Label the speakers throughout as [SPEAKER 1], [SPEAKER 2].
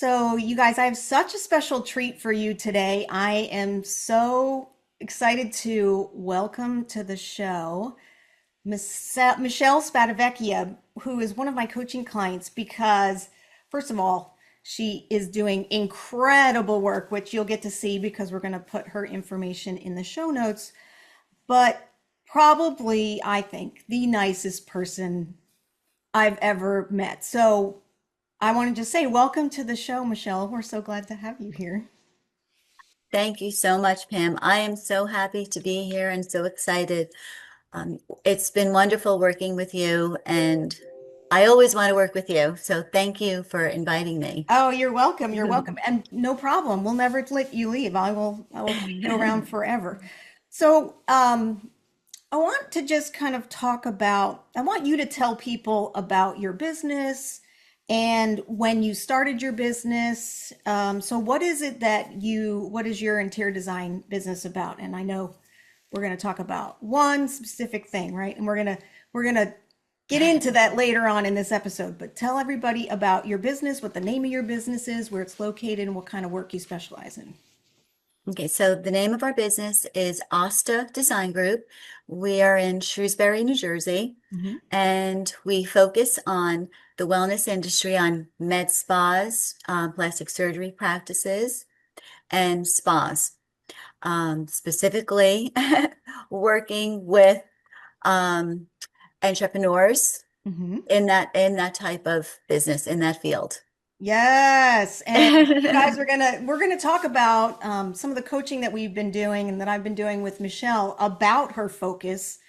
[SPEAKER 1] So, you guys, I have such a special treat for you today. I am so excited to welcome to the show Michelle Spadavecchia, who is one of my coaching clients because, first of all, she is doing incredible work, which you'll get to see because we're going to put her information in the show notes. But probably, I think, the nicest person I've ever met. So, I want to just say, welcome to the show, Michelle. We're so glad to have you here.
[SPEAKER 2] Thank you so much, Pam. I am so happy to be here and so excited. It's been wonderful working with you, and I always want to work with you. So thank you for inviting me.
[SPEAKER 1] Oh, you're welcome. You're welcome. And no problem. We'll never let you leave. I will keep you around forever. So, I want to just kind of talk about, I want you to tell people about your business and when you started your business. So what is it what is your interior design business about? And I know we're going to talk about one specific thing, right? And we're going to get into that later on in this episode, but tell everybody about your business, what the name of your business is, where it's located, and what kind of work you specialize in.
[SPEAKER 2] Okay, so the name of our business is Asta Design Group. We are in Shrewsbury, New Jersey,
[SPEAKER 1] Mhm.
[SPEAKER 2] and we focus on the wellness industry, on med spas, plastic surgery practices, and spas. Specifically working with um, entrepreneurs
[SPEAKER 1] Mhm.
[SPEAKER 2] in that type of business in that field.
[SPEAKER 1] Yes, and you guys are gonna we're gonna talk about some of the coaching that we've been doing and that I've been doing with Michelle about her focus,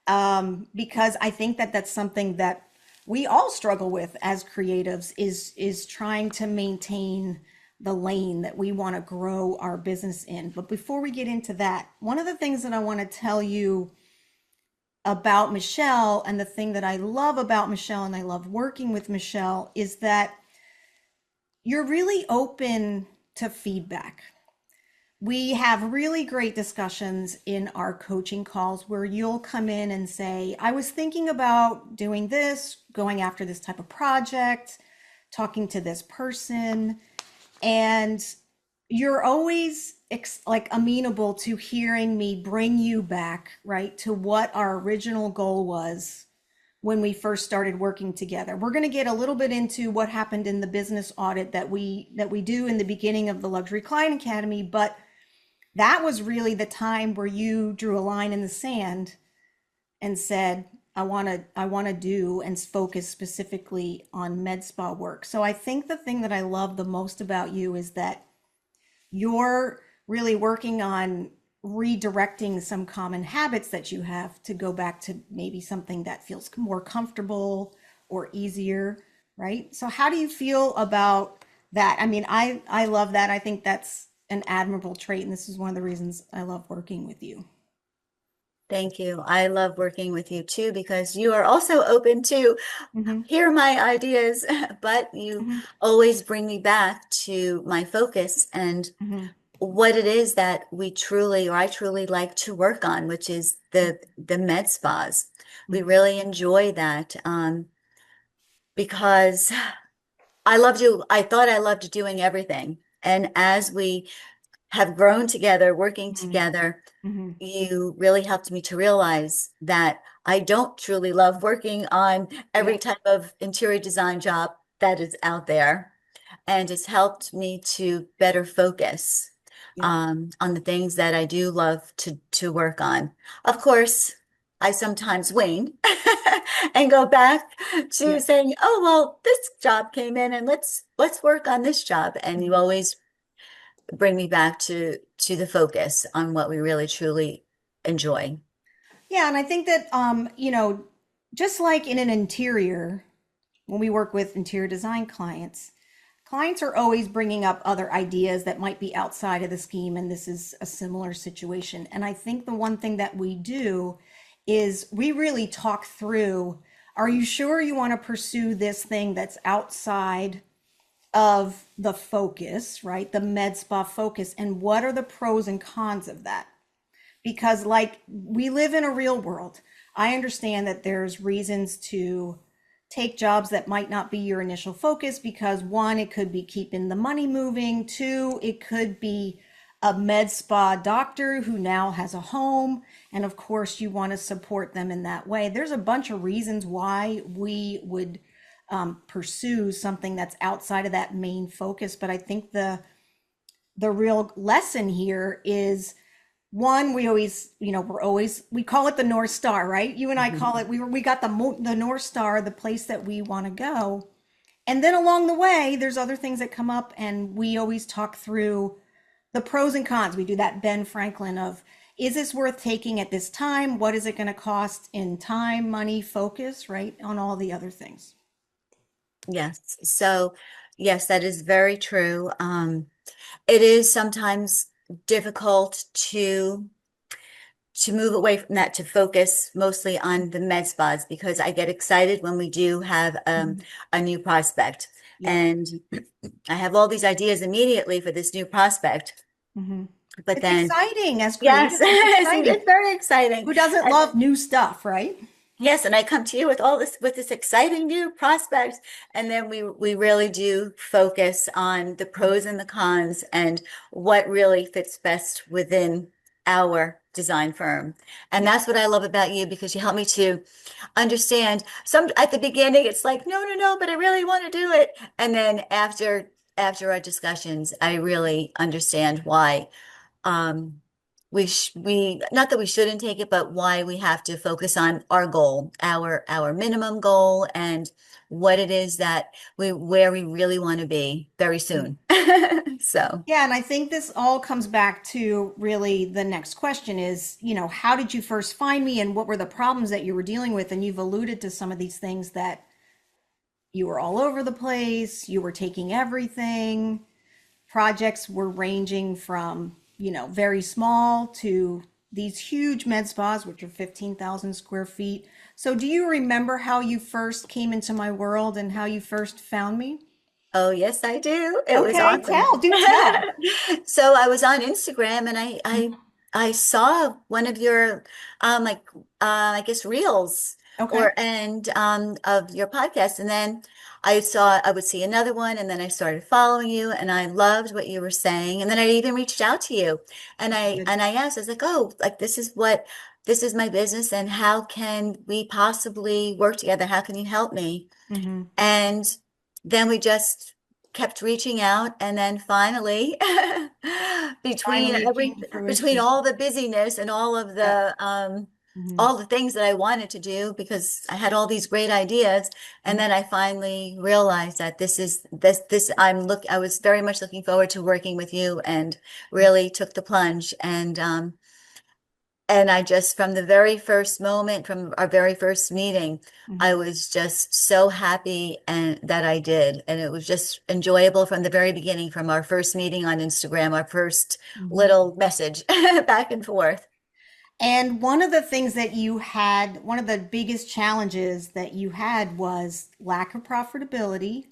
[SPEAKER 1] because I think that that's something that we all struggle with as creatives is trying to maintain the lane that we want to grow our business in. But before we get into that, one of the things that I want to tell you about Michelle and the thing that I love about Michelle and I love working with Michelle is that you're really open to feedback. We have really great discussions in our coaching calls where you'll come in and say, I was thinking about doing this, going after this type of project, talking to this person, and you're always like amenable to hearing me bring you back, right, to what our original goal was when we first started working together. We're going to get a little bit into what happened in the business audit that we do in the beginning of the Luxury Client Academy, but that was really the time where you drew a line in the sand and said, I want to do and focus specifically on med spa work. So I think the thing that I love the most about you is that you're really working on redirecting some common habits that you have to go back to maybe something that feels more comfortable or easier, right? So how do you feel about that? I mean, I love that. I think that's an admirable trait, and this is one of the reasons I love working with you.
[SPEAKER 2] Thank you. I love working with you too because you are also open to
[SPEAKER 1] Hmm.
[SPEAKER 2] hear my ideas, but you
[SPEAKER 1] Hmm.
[SPEAKER 2] always bring me back to my focus and
[SPEAKER 1] Hmm.
[SPEAKER 2] what it is that we truly or I truly like to work on, which is the med spas. We
[SPEAKER 1] Hmm.
[SPEAKER 2] really enjoy that because I thought I loved doing everything. And as we have grown together, working
[SPEAKER 1] Hmm.
[SPEAKER 2] together,
[SPEAKER 1] Hmm.
[SPEAKER 2] you really helped me to realize that I don't truly love working on
[SPEAKER 1] Yeah.
[SPEAKER 2] every type of interior design job that is out there. And it's helped me to better focus
[SPEAKER 1] Yeah.
[SPEAKER 2] on the things that I do love to work on. Of course, I sometimes wane and go back to
[SPEAKER 1] Yeah.
[SPEAKER 2] saying, "Oh, well, this job came in, and let's work on this job." And you
[SPEAKER 1] Mhm.
[SPEAKER 2] always bring me back to the focus on what we really truly enjoy.
[SPEAKER 1] Yeah, and I think that just like in an interior, when we work with interior design clients, clients are always bringing up other ideas that might be outside of the scheme, and this is a similar situation. And I think the one thing that we do is we really talk through, are you sure you want to pursue this thing that's outside of the focus, right? The med spa focus, and what are the pros and cons of that? Because like we live in a real world. I understand that there's reasons to take jobs that might not be your initial focus because one, it could be keeping the money moving. Two, it could be a med spa doctor who now has a home. And of course, you want to support them in that way. There's a bunch of reasons why we would pursue something that's outside of that main focus. But I think the real lesson here is one, we always, we call it the North Star, right? You and I call it, we got the North Star, the place that we want to go. And then along the way, there's other things that come up, and we always talk through the pros and cons. We do that Ben Franklin of, is this worth taking at this time? What is it going to cost in time, money, focus, right? On all the other things.
[SPEAKER 2] Yes. So, yes, that is very true. It is sometimes difficult to move away from that to focus mostly on the med spas because I get excited when we do have
[SPEAKER 1] Mhm.
[SPEAKER 2] a new prospect.
[SPEAKER 1] Yep.
[SPEAKER 2] And I have all these ideas immediately for this new prospect.
[SPEAKER 1] Hmm.
[SPEAKER 2] But
[SPEAKER 1] It's
[SPEAKER 2] then,
[SPEAKER 1] exciting as
[SPEAKER 2] yes,
[SPEAKER 1] creatives. It's exciting.
[SPEAKER 2] it's very exciting.
[SPEAKER 1] Who doesn't
[SPEAKER 2] And
[SPEAKER 1] love new stuff, right?
[SPEAKER 2] yes, and I come to you with all this with this exciting new prospect, and then we really do focus on the pros and the cons and what really fits best within our design firm. And
[SPEAKER 1] Yep.
[SPEAKER 2] that's what I love about you because you help me to understand. Some at the beginning it's like no, no, no, but I really want to do it. And then after our discussions, I really understand why um, we not that we shouldn't take it, but why we have to focus on our goal, our minimum goal, and what it is that we where we really want to be very soon. So,
[SPEAKER 1] Yeah, and I think this all comes back to really the next question is, how did you first find me and what were the problems that you were dealing with? And you've alluded to some of these things that you were all over the place, you were taking everything. Projects were ranging from, very small to these huge med spas, which are 15,000 square feet. So, do you remember how you first came into my world and how you first found me?
[SPEAKER 2] oh yes, I do. It was
[SPEAKER 1] Okay,
[SPEAKER 2] awesome.
[SPEAKER 1] do tell.
[SPEAKER 2] So I was on Instagram and
[SPEAKER 1] Mhm.
[SPEAKER 2] I saw one of your like I guess reels
[SPEAKER 1] Okay,
[SPEAKER 2] or and of your podcast and then I would see another one and then I started following you and I loved what you were saying and then I even reached out to you and
[SPEAKER 1] good.
[SPEAKER 2] I asked I was like, "Oh, like this is my business and how can we possibly work together? How can you help me?"
[SPEAKER 1] Hmm.
[SPEAKER 2] And then we just kept reaching out. And then finally, between
[SPEAKER 1] Finally, it came to
[SPEAKER 2] between
[SPEAKER 1] fruition.
[SPEAKER 2] all the busyness and
[SPEAKER 1] Yeah. Hmm.
[SPEAKER 2] all the things that I wanted to do, because I had all these great ideas. And then I finally realized that I was very much looking forward to working with you and really took the plunge. And I just, from the very first moment, from our very first meeting, I
[SPEAKER 1] Hmm.
[SPEAKER 2] was just so happy and that I did. And it was just enjoyable from the very beginning, from our first meeting on Instagram, our first
[SPEAKER 1] Hmm.
[SPEAKER 2] little message back and forth.
[SPEAKER 1] And one of the things that you had, one of the biggest challenges that you had was lack of profitability.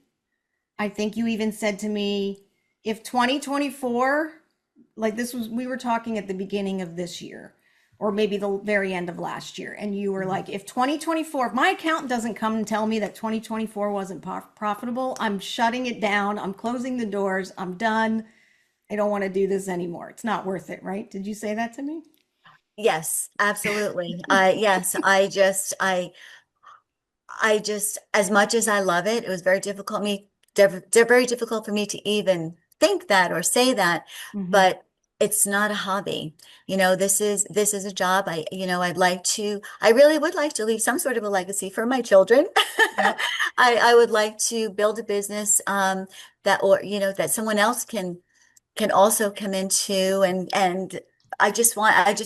[SPEAKER 1] I think you even said to me, if 2024, like this was, we were talking at the beginning of this year, or maybe the very end of last year, and you were like, if 2024, if my accountant doesn't come and tell me that 2024 wasn't profitable, I'm shutting it down. I'm closing the doors. I'm done. I don't want to do this anymore. It's not worth it, right? Did you say that to me?
[SPEAKER 2] Yes, absolutely. Yes, I just, as much as I love it, it was very difficult for me to even think that or say that,
[SPEAKER 1] Hmm.
[SPEAKER 2] but it's not a hobby. This is a job. I really would like to leave some sort of a legacy for my children.
[SPEAKER 1] Yep.
[SPEAKER 2] I would like to build a business, that someone else can also come into and I just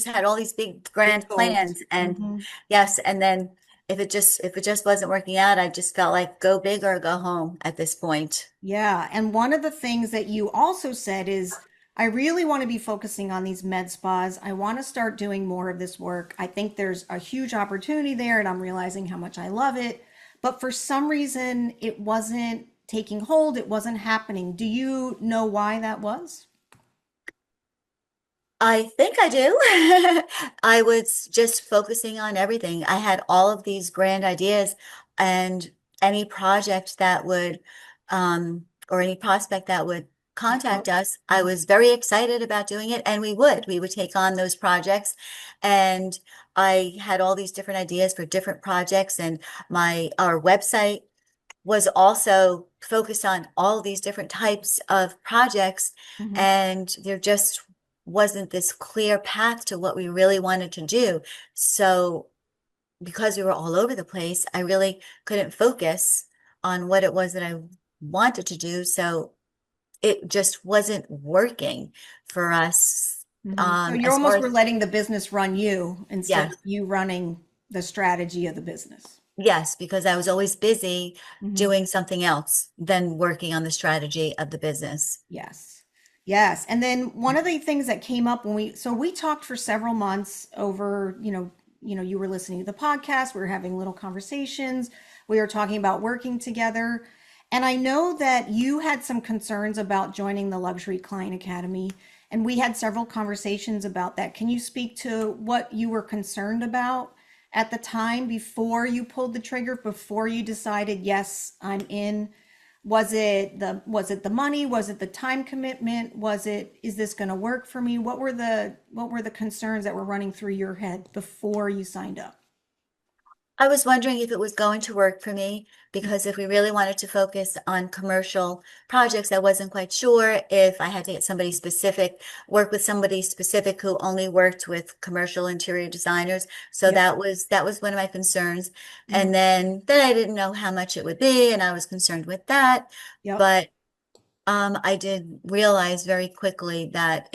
[SPEAKER 2] had all these big
[SPEAKER 1] Big
[SPEAKER 2] grand
[SPEAKER 1] goals.
[SPEAKER 2] plans and
[SPEAKER 1] Hmm.
[SPEAKER 2] yes and then if it just wasn't working out I just felt like go big or go home at this point.
[SPEAKER 1] Yeah. And one of the things that you also said is, I really want to be focusing on these med spas. I want to start doing more of this work. I think there's a huge opportunity there, and I'm realizing how much I love it. But for some reason, it wasn't taking hold, it wasn't happening. Do you know why that was?
[SPEAKER 2] I think I do. I was just focusing on everything. I had all of these grand ideas and any project that would, or any prospect that would contact us, I
[SPEAKER 1] Mhm.
[SPEAKER 2] was very excited about doing it, and we would take on those projects. And I had all these different ideas for different projects, and our website was also focused on all these different types of projects,
[SPEAKER 1] Mhm.
[SPEAKER 2] and there just wasn't this clear path to what we really wanted to do. So because we were all over the place, I really couldn't focus on what it was that I wanted to do. So it just wasn't working for us.
[SPEAKER 1] So you
[SPEAKER 2] As far
[SPEAKER 1] almost were
[SPEAKER 2] as,
[SPEAKER 1] letting the business run you instead of
[SPEAKER 2] yes,
[SPEAKER 1] you running the strategy of the business.
[SPEAKER 2] yes, because I was always busy
[SPEAKER 1] Mhm.
[SPEAKER 2] doing something else than working on the strategy of the business.
[SPEAKER 1] Yes. Yes. And then one of the things that came up when we talked for several months over, you were listening to the podcast, we were having little conversations, we were talking about working together. And I know that you had some concerns about joining the Luxury Client Academy, and we had several conversations about that. Can you speak to what you were concerned about at the time before you pulled the trigger, before you decided, yes, I'm in? Was it the money? Was it the time commitment? Is this going to work for me? What were the concerns that were running through your head before you signed up?
[SPEAKER 2] I was wondering if it was going to work for me, because if we really wanted to focus on commercial projects, I wasn't quite sure if I had to get somebody specific, work with somebody specific who only worked with commercial interior designers. So
[SPEAKER 1] Yep.
[SPEAKER 2] that was one of my concerns. And
[SPEAKER 1] Mhm.
[SPEAKER 2] then I didn't know how much it would be, and I was concerned with that.
[SPEAKER 1] Yep.
[SPEAKER 2] But I did realize very quickly that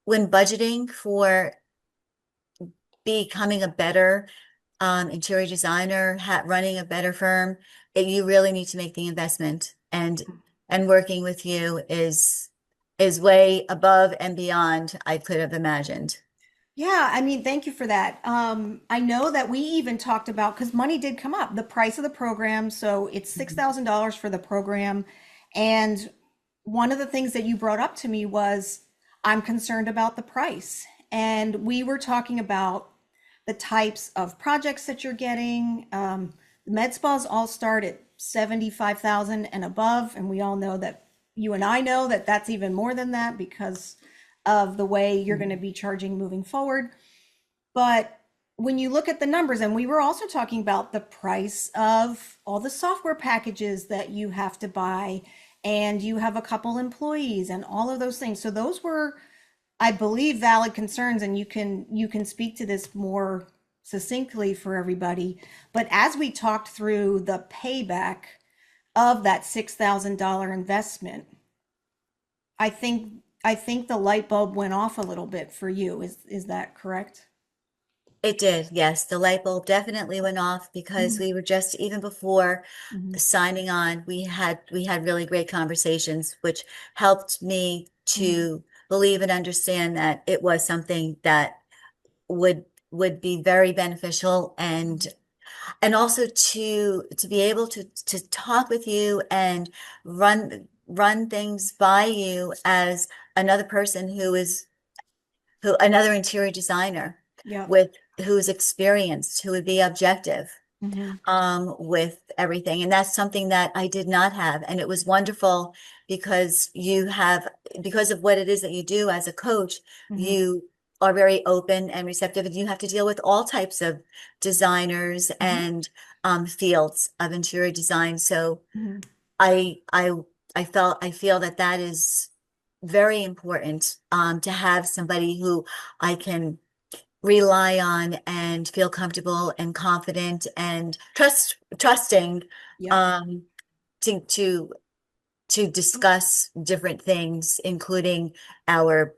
[SPEAKER 2] when budgeting for becoming a better interior designer, running a better firm, you really need to make the investment. And working with you is way above and beyond I could have imagined.
[SPEAKER 1] Yeah, I mean, thank you for that. I know that we even talked about, because money did come up, the price of the program. So it's
[SPEAKER 2] Mhm.
[SPEAKER 1] $6,000 for the program. And one of the things that you brought up to me was, I'm concerned about the price. And we were talking about the types of projects that you're getting. The med spas all start at 75,000 and above. And we all know that, you and I know that that's even more than that because of the way you're going to be charging moving forward. But when you look at the numbers, and we were also talking about the price of all the software packages that you have to buy, and you have a couple employees and all of those things. So those were, I believe, valid concerns, and you can speak to this more succinctly for everybody. But as we talked through the payback of that $6,000 investment, I think the light bulb went off a little bit for you. Is that correct?
[SPEAKER 2] It did, yes. The light bulb definitely went off, because
[SPEAKER 1] Mhm.
[SPEAKER 2] we were just, even before
[SPEAKER 1] Mhm.
[SPEAKER 2] signing on, we had really great conversations, which helped me
[SPEAKER 1] Mhm.
[SPEAKER 2] to believe and understand that it was something that would would be very beneficial, and also to be able to talk with you and run things by you as another person who another interior designer
[SPEAKER 1] Yep.
[SPEAKER 2] with who's experienced, who would be objective
[SPEAKER 1] Mhm.
[SPEAKER 2] with everything. And that's something that I did not have. And it was wonderful, because because of what it is that you do as a coach,
[SPEAKER 1] Mhm.
[SPEAKER 2] you are very open and receptive, and you have to deal with all types of designers
[SPEAKER 1] Mhm.
[SPEAKER 2] and fields of interior design. So
[SPEAKER 1] Mhm.
[SPEAKER 2] I, I, I feel that that is very important, to have somebody who I can rely on and feel comfortable and confident and trusting,
[SPEAKER 1] Yep.
[SPEAKER 2] um, to to to discuss different things, including our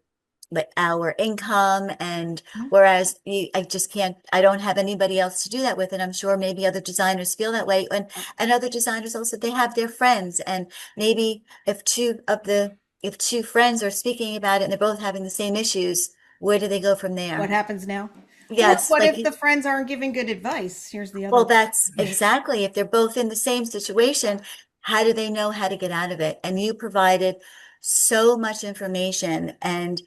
[SPEAKER 2] our income. And
[SPEAKER 1] Mhm.
[SPEAKER 2] whereas I just can't, I don't have anybody else to do that with, and I'm sure maybe other designers feel that way, and other designers also, they have their friends, and maybe if two friends are speaking about it and they're both having the same issues, where do they go from
[SPEAKER 1] What
[SPEAKER 2] there?
[SPEAKER 1] happens now? Well,
[SPEAKER 2] Yes,
[SPEAKER 1] what if the friends aren't giving good advice? Here's the
[SPEAKER 2] well,
[SPEAKER 1] other.
[SPEAKER 2] that's exactly, if they're both in the same situation, how do they know how to get out of it? And you provided so much information, and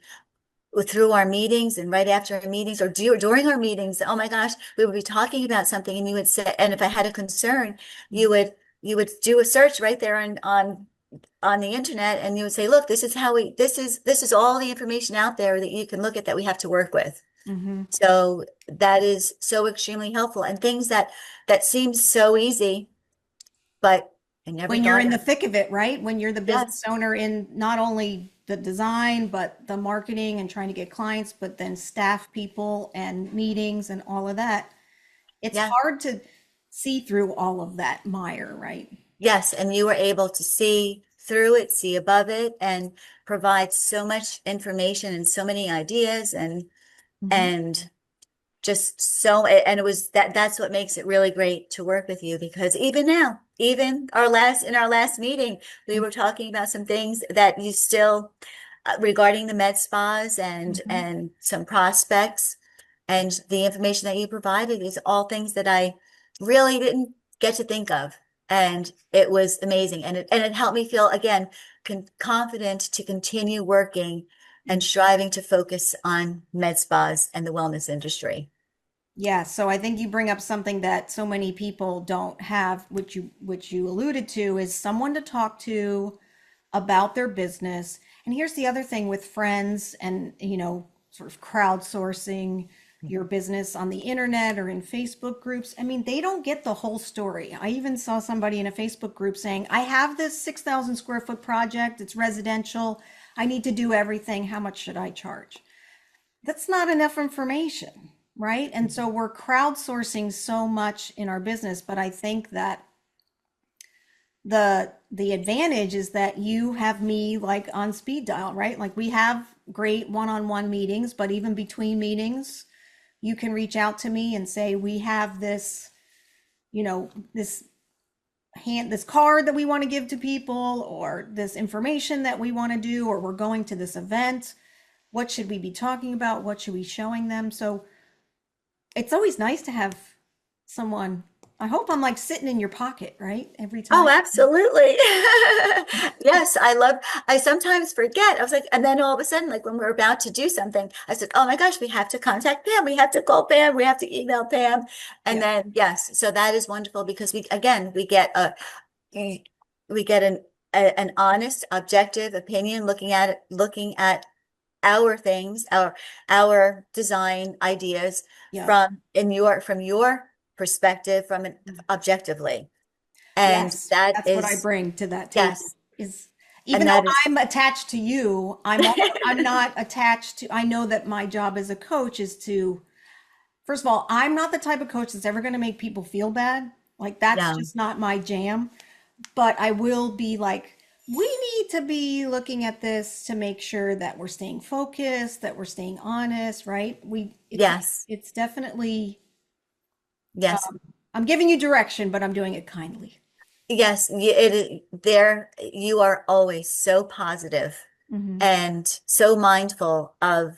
[SPEAKER 2] through our meetings and right after our meetings or during our meetings, oh my gosh, we would be talking about something and you would say, and if I had a concern, you would you would do a search right there on the internet and you would say, look, this is how we this is all the information out there that you can look at that we have to work with.
[SPEAKER 1] Hmm.
[SPEAKER 2] So that is so extremely helpful and things that seems so easy, but I never
[SPEAKER 1] When you're
[SPEAKER 2] thought
[SPEAKER 1] in
[SPEAKER 2] of.
[SPEAKER 1] the thick of it, right? When you're the business
[SPEAKER 2] Yes,
[SPEAKER 1] owner in not only the design, but the marketing and trying to get clients, but then staff people and meetings and all of that. It's
[SPEAKER 2] yeah.
[SPEAKER 1] hard to see through all of that mire, right?
[SPEAKER 2] Yes, and you were able to see through it, see above it, and provide so much information and so many ideas
[SPEAKER 1] Hmm.
[SPEAKER 2] and just so and it was that's what makes it really great to work with you because even now, even our last meeting, we were talking about some things that you still regarding the med spas
[SPEAKER 1] Hmm.
[SPEAKER 2] and some prospects and the information that you provided is all things that I really didn't get to think of. And it was amazing. And it helped me feel again confident to continue working and striving to focus on med spas and the wellness industry.
[SPEAKER 1] Yeah, so I think you bring up something that so many people don't have, which you alluded to, is someone to talk to about their business. And here's the other thing with friends and, sort of crowdsourcing your business on the internet or in Facebook groups. I mean, they don't get the whole story. I even saw somebody in a Facebook group saying, I have this 6,000 square foot project, it's residential. I need to do everything. How much should I charge? That's not enough information, right? And so we're crowdsourcing so much in our business, but I think that the advantage is that you have me like on speed dial, right? Like we have great one-on-one meetings, but even between meetings, you can reach out to me and say, we have this, this this card that we want to give to people, or this information that we want to do, or we're going to this event. What should we be talking about? What should we be showing them? So it's always nice to have someone. I hope I'm like sitting in your pocket, right? Every
[SPEAKER 2] Oh,
[SPEAKER 1] time.
[SPEAKER 2] absolutely. Yes, I sometimes forget. I was like, and then all of a sudden, like when we're about to do something, I said, oh my gosh, we have to contact Pam. We have to call Pam. We have to email Pam. And
[SPEAKER 1] Yeah.
[SPEAKER 2] then, yes, so that is wonderful because again, we we get an honest, objective opinion looking at our things, our design ideas
[SPEAKER 1] Yeah.
[SPEAKER 2] from your perspective, from an objectively. And
[SPEAKER 1] Yes.
[SPEAKER 2] that
[SPEAKER 1] That's what I
[SPEAKER 2] is,
[SPEAKER 1] bring to that table
[SPEAKER 2] yes.
[SPEAKER 1] is
[SPEAKER 2] And
[SPEAKER 1] even though
[SPEAKER 2] that is,
[SPEAKER 1] I'm attached to you, I'm not attached to, I know that my job as a coach is to, first of all, I'm not the type of coach that's ever going to make people feel bad. Like that's
[SPEAKER 2] no,
[SPEAKER 1] just not my jam. But I will be like, we need to be looking at this to make sure that we're staying focused, that we're staying honest, right?
[SPEAKER 2] yes,
[SPEAKER 1] It's definitely,
[SPEAKER 2] yes,
[SPEAKER 1] I'm giving you direction, but I'm doing it kindly.
[SPEAKER 2] yes. You are always so positive
[SPEAKER 1] Hmm.
[SPEAKER 2] and so mindful of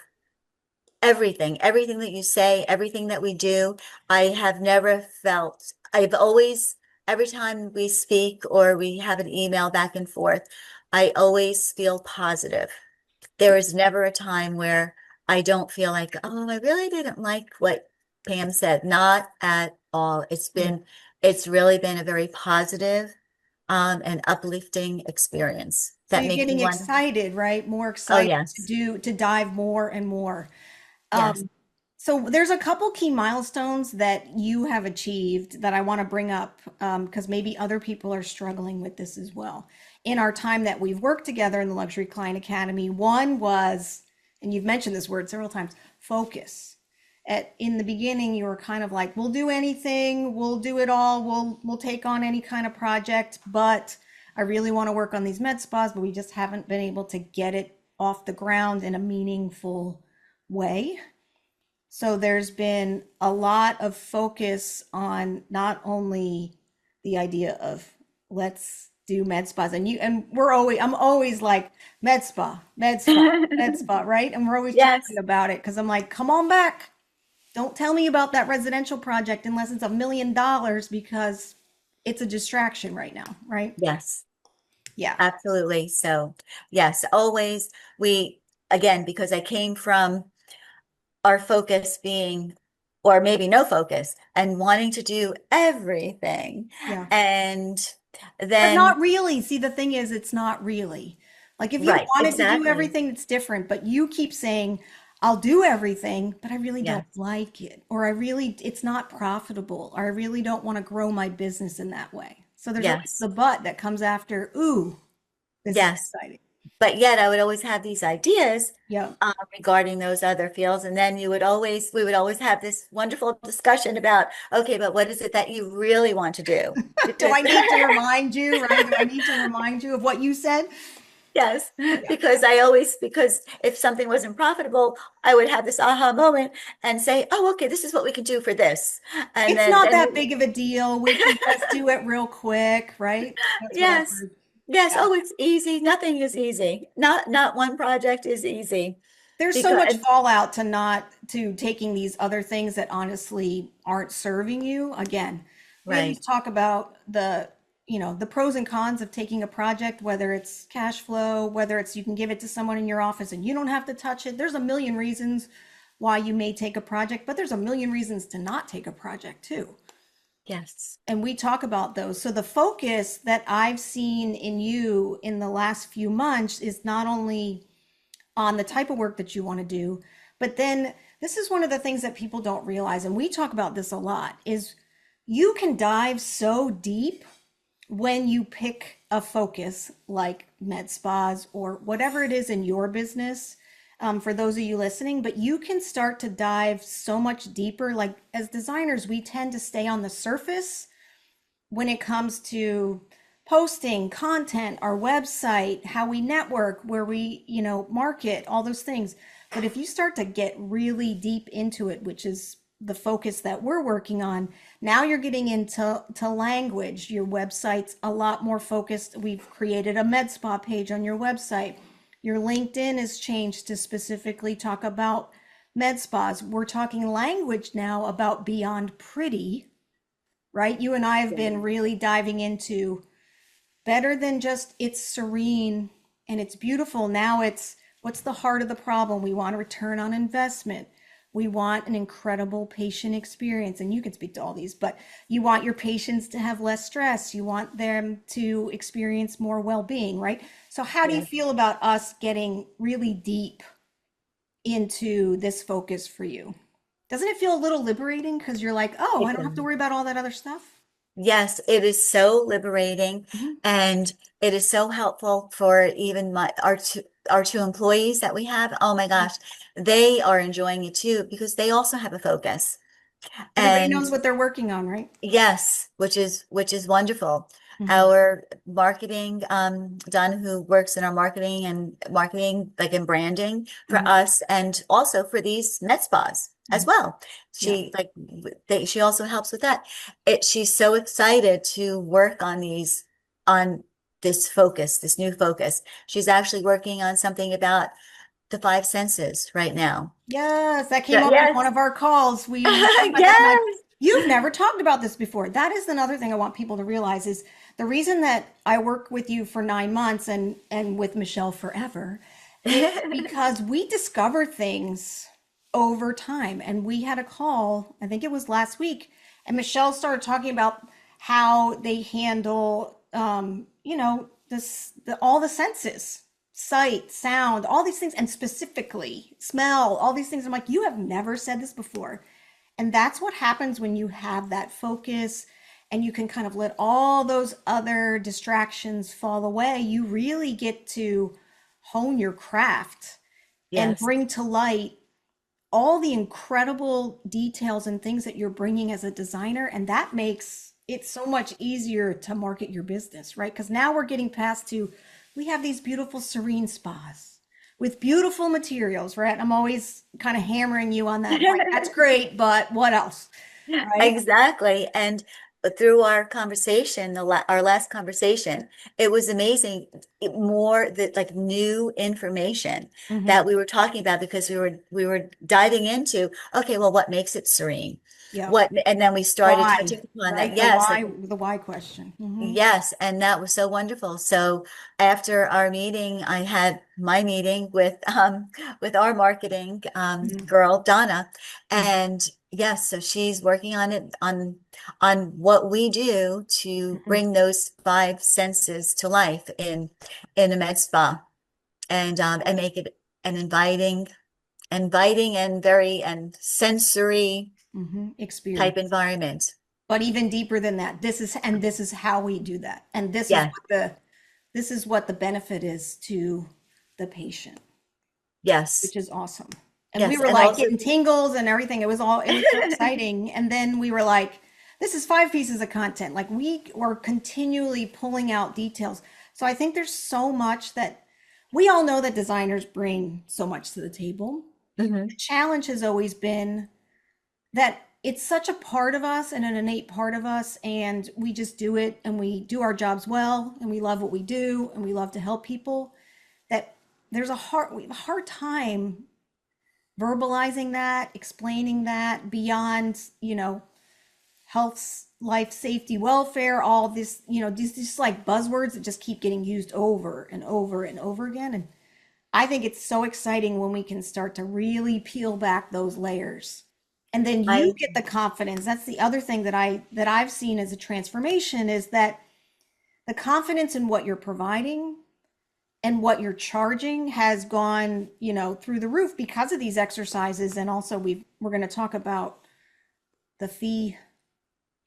[SPEAKER 2] everything that you say, everything that we do. I have never felt, I've always, every time we speak or we have an email back and forth, I always feel positive. There is never a time where I don't feel like, oh, I really didn't like what Pam said. Not at all.
[SPEAKER 1] Yeah.
[SPEAKER 2] It's really been a very positive, and uplifting experience
[SPEAKER 1] So
[SPEAKER 2] that
[SPEAKER 1] you're
[SPEAKER 2] makes me
[SPEAKER 1] getting
[SPEAKER 2] want,
[SPEAKER 1] excited, right? More
[SPEAKER 2] oh,
[SPEAKER 1] excited to
[SPEAKER 2] yes,
[SPEAKER 1] do, to dive more and more.
[SPEAKER 2] yes,
[SPEAKER 1] Um, so there's a couple key milestones that you have achieved that I want to bring up because maybe other people are struggling with this as well. In our time that we've worked together in the Luxury Client Academy, one was, and you've mentioned this word several times, focus. In the beginning, you were kind of like, we'll do anything, we'll do it all, we'll take on any kind of project, but I really want to work on these med spas, but we just haven't been able to get it off the ground in a meaningful way. So there's been a lot of focus on not only the idea of let's do med spas and I'm always like med spa, med spa, right? And we're always
[SPEAKER 2] yes,
[SPEAKER 1] talking about it because I'm like, come on back. Don't tell me about that residential project unless it's $1 million because it's a distraction right now, right?
[SPEAKER 2] yes.
[SPEAKER 1] Yeah.
[SPEAKER 2] Absolutely. So, yes, always we again, because I came from our focus being, or maybe no focus, and wanting to do everything.
[SPEAKER 1] Yeah.
[SPEAKER 2] And
[SPEAKER 1] But
[SPEAKER 2] then,
[SPEAKER 1] not really. See, the thing is, it's not really. Like if you
[SPEAKER 2] right,
[SPEAKER 1] wanted to do
[SPEAKER 2] exactly.
[SPEAKER 1] everything, it's different, but you keep saying, I'll do everything, but I really don't
[SPEAKER 2] Yes,
[SPEAKER 1] like it, or I really, it's not profitable, or I really don't want to grow my business in that way. So there's always
[SPEAKER 2] yes,
[SPEAKER 1] the but that comes after, ooh, this is
[SPEAKER 2] yes.
[SPEAKER 1] exciting.
[SPEAKER 2] But yet I would always have these ideas
[SPEAKER 1] Yeah.
[SPEAKER 2] regarding those other fields. And then we would always have this wonderful discussion about, okay, but what is it that you really want to do?
[SPEAKER 1] Do
[SPEAKER 2] Because
[SPEAKER 1] I need to remind you, right? Do I need to remind you of what you said?
[SPEAKER 2] yes,
[SPEAKER 1] Yeah.
[SPEAKER 2] because if something wasn't profitable, I would have this aha moment and say, oh, okay, this is what we can do for this. And
[SPEAKER 1] It's
[SPEAKER 2] then,
[SPEAKER 1] not that big of a deal. We can just do it real quick, right? That's what I've
[SPEAKER 2] yes,
[SPEAKER 1] heard.
[SPEAKER 2] yes.
[SPEAKER 1] Yeah.
[SPEAKER 2] Oh, it's easy. Nothing is easy. Not one project is easy
[SPEAKER 1] There's so much
[SPEAKER 2] because,
[SPEAKER 1] fallout to not to taking these other things that honestly aren't serving you. Again, we always
[SPEAKER 2] right.
[SPEAKER 1] talk about the pros and cons of taking a project, whether it's cash flow, whether it's you can give it to someone in your office and you don't have to touch it. There's a million reasons why you may take a project, but there's a million reasons to not take a project too.
[SPEAKER 2] Yes.
[SPEAKER 1] And we talk about those. So the focus that I've seen in you in the last few months is not only on the type of work that you want to do, but then this is one of the things that people don't realize, and we talk about this a lot, is you can dive so deep when you pick a focus like med spas or whatever it is in your business. For those of you listening, but you can start to dive so much deeper. Like as designers, we tend to stay on the surface when it comes to posting content, our website, how we network, where we, market, all those things. But if you start to get really deep into it, which is the focus that we're working on, now you're getting into language. Your website's a lot more focused. We've created a med spa page on your website. Your LinkedIn is changed to specifically talk about med spas. We're talking language now about beyond pretty, right? You and I have been really diving into better than just it's serene and it's beautiful. Now it's what's the heart of the problem? We want a return on investment. We want an incredible patient experience. And you can speak to all these, but you want your patients to have less stress. You want them to experience more well being, right? So, how do you
[SPEAKER 2] Yes.
[SPEAKER 1] feel about us getting really deep into this focus for you? Doesn't it feel a little liberating because you're like, oh, I
[SPEAKER 2] It
[SPEAKER 1] don't have to
[SPEAKER 2] does.
[SPEAKER 1] worry about all that other stuff?
[SPEAKER 2] Yes, it is so liberating,
[SPEAKER 1] Mhm.
[SPEAKER 2] and it is so helpful for even our two employees that we have. Oh my gosh, they are enjoying it too because they also have a focus.
[SPEAKER 1] Everybody
[SPEAKER 2] And
[SPEAKER 1] knows what they're working on, right?
[SPEAKER 2] yes, which is wonderful.
[SPEAKER 1] Hmm.
[SPEAKER 2] Our marketing, Donna, who works in our marketing, like in branding for
[SPEAKER 1] Hmm.
[SPEAKER 2] us, and also for these med spas as
[SPEAKER 1] Hmm.
[SPEAKER 2] well.
[SPEAKER 1] Yeah.
[SPEAKER 2] She also helps with that. She's so excited to work on this focus, this new focus. She's actually working on something about the five senses right now.
[SPEAKER 1] Yes, that came
[SPEAKER 2] Yeah,
[SPEAKER 1] up in one
[SPEAKER 2] yes,
[SPEAKER 1] of our calls. We talked about that. I'm like,
[SPEAKER 2] yes.
[SPEAKER 1] you've never talked about this before. That is another thing I want people to realize is the reason that I work with you for 9 months and with Michelle forever is because we discover things over time. And we had a call, I think it was last week, and Michelle started talking about how they handle all the senses, sight, sound, all these things, and specifically smell, all these things. I'm like, you have never said this before. And that's what happens when you have that focus and you can kind of let all those other distractions fall away. You really get to hone your craft and
[SPEAKER 2] Yes,
[SPEAKER 1] bring to light all the incredible details and things that you're bringing as a designer. And that makes it so much easier to market your business, right? Because now we're getting past to, we have these beautiful serene spas with beautiful materials, right? I'm always kind of hammering you on that. Like, that's great, but what else, right?
[SPEAKER 2] exactly. And through our conversation, our last conversation, it was amazing. More that like new information
[SPEAKER 1] Hmm.
[SPEAKER 2] that we were talking about because we were diving into, okay, well, what makes it serene?
[SPEAKER 1] Yeah.
[SPEAKER 2] what, and then we started
[SPEAKER 1] Why,
[SPEAKER 2] touching upon that.
[SPEAKER 1] right?
[SPEAKER 2] Yes, like
[SPEAKER 1] The why question. Hmm.
[SPEAKER 2] yes, and that was so wonderful. So after our meeting, I had my meeting with our marketing
[SPEAKER 1] Hmm.
[SPEAKER 2] girl, Donna. And yes, so she's working on it on what we do to
[SPEAKER 1] Hmm.
[SPEAKER 2] bring those five senses to life in a med spa and make it an inviting and very and sensory
[SPEAKER 1] Hmm.
[SPEAKER 2] type
[SPEAKER 1] Experience.
[SPEAKER 2] environment.
[SPEAKER 1] But even deeper than that, this is how we do that. And
[SPEAKER 2] Yeah,
[SPEAKER 1] this is what the benefit is to the patient,
[SPEAKER 2] yes,
[SPEAKER 1] which is awesome. And we
[SPEAKER 2] yes,
[SPEAKER 1] were
[SPEAKER 2] and
[SPEAKER 1] like
[SPEAKER 2] also
[SPEAKER 1] getting tingles and everything. It was so exciting. And then we were like, this is 5 pieces of content. Like we were continually pulling out details. So I think there's so much that we all know that designers bring so much to the table. The
[SPEAKER 2] Mhm.
[SPEAKER 1] challenge has always been that it's such a part of us and an innate part of us, and we just do it and we do our jobs well and we love what we do and we love to help people, that we have a hard time verbalizing that, explaining that beyond, health, life, safety, welfare, all this, these just like buzzwords that just keep getting used over and over and over again. And I think it's so exciting when we can start to really peel back those layers. And then you
[SPEAKER 2] I
[SPEAKER 1] get the confidence. That's the other thing that I've seen as a transformation, is that the confidence in what you're providing and what you're charging has gone, through the roof because of these exercises. And also we're going to talk about the fee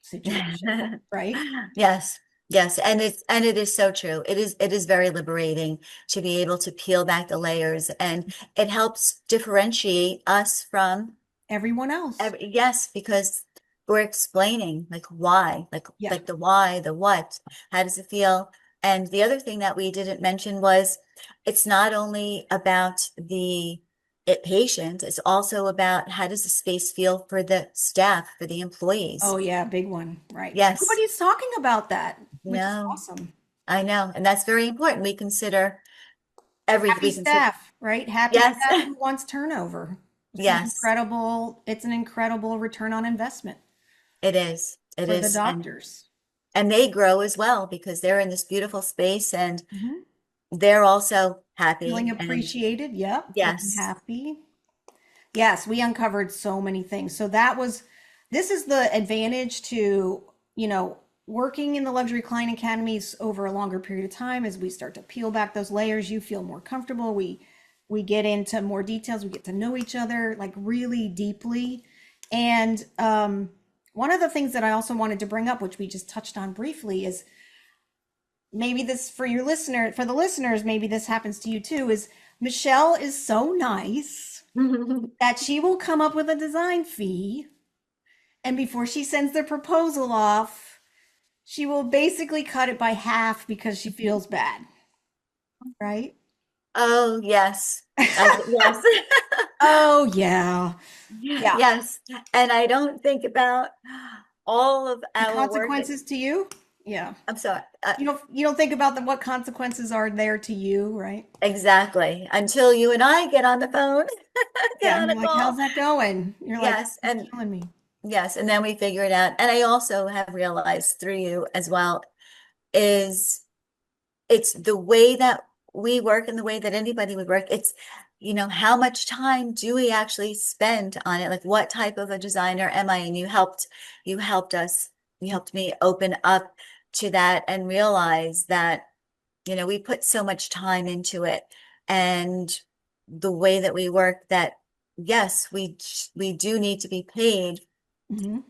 [SPEAKER 1] situation, right?
[SPEAKER 2] yes, yes, and it is so true. It is very liberating to be able to peel back the layers, and it helps differentiate us from
[SPEAKER 1] Everyone else.
[SPEAKER 2] yes, because we're explaining like why,
[SPEAKER 1] Yeah.
[SPEAKER 2] like the why, the what, how does it feel? And the other thing that we didn't mention was it's not only about the patient, it's also about how does the space feel for the staff, for the employees.
[SPEAKER 1] Oh yeah, big one, right?
[SPEAKER 2] Yes,
[SPEAKER 1] Nobody's talking about that, which is
[SPEAKER 2] no,
[SPEAKER 1] awesome.
[SPEAKER 2] I know, and that's very important. We consider everything.
[SPEAKER 1] Happy
[SPEAKER 2] We consider
[SPEAKER 1] staff, right? Happy
[SPEAKER 2] yes,
[SPEAKER 1] staff who wants turnover.
[SPEAKER 2] yes,
[SPEAKER 1] It's an incredible return on investment
[SPEAKER 2] it
[SPEAKER 1] for the
[SPEAKER 2] is,
[SPEAKER 1] doctors.
[SPEAKER 2] and they grow as well because they're in this beautiful space and
[SPEAKER 1] Hmm.
[SPEAKER 2] they're also
[SPEAKER 1] Feeling
[SPEAKER 2] happy. And
[SPEAKER 1] appreciated, yep, feeling
[SPEAKER 2] yes,
[SPEAKER 1] happy. Yes, we uncovered so many things. This is the advantage to, you know, working in the luxury client academies over a longer period of time. As we start to peel back those layers, you feel more comfortable. We get into more details. We get to know each other like really deeply. And one of the things that I also wanted to bring up, which we just touched on briefly, is maybe this for the listeners, maybe this happens to you too, is Michele is so nice that she will come up with a design fee, and before she sends the proposal off, she will basically cut it by half because she feels bad, right?
[SPEAKER 2] oh yes, yes,
[SPEAKER 1] Oh yeah. Yeah.
[SPEAKER 2] yes, and I don't think about all of
[SPEAKER 1] The
[SPEAKER 2] our work.
[SPEAKER 1] consequences to you? Yeah.
[SPEAKER 2] I'm sorry,
[SPEAKER 1] You don't think about what consequences are there to you, right?
[SPEAKER 2] exactly until you and I get on the phone,
[SPEAKER 1] Yeah,
[SPEAKER 2] get
[SPEAKER 1] and
[SPEAKER 2] on
[SPEAKER 1] you're
[SPEAKER 2] a
[SPEAKER 1] like, how's
[SPEAKER 2] call.
[SPEAKER 1] that going? You're like,
[SPEAKER 2] Yes,
[SPEAKER 1] it's
[SPEAKER 2] and
[SPEAKER 1] killing me.
[SPEAKER 2] yes, and then we figure it out. And I also have realized through you as well is it's the way that we work and the way that anybody would work. It's, how much time do we actually spend on it? Like what type of a designer am I? And you helped us, you helped me open up to that and realize that, we put so much time into it and the way that we work that yes, we do need to be paid
[SPEAKER 1] Mhm.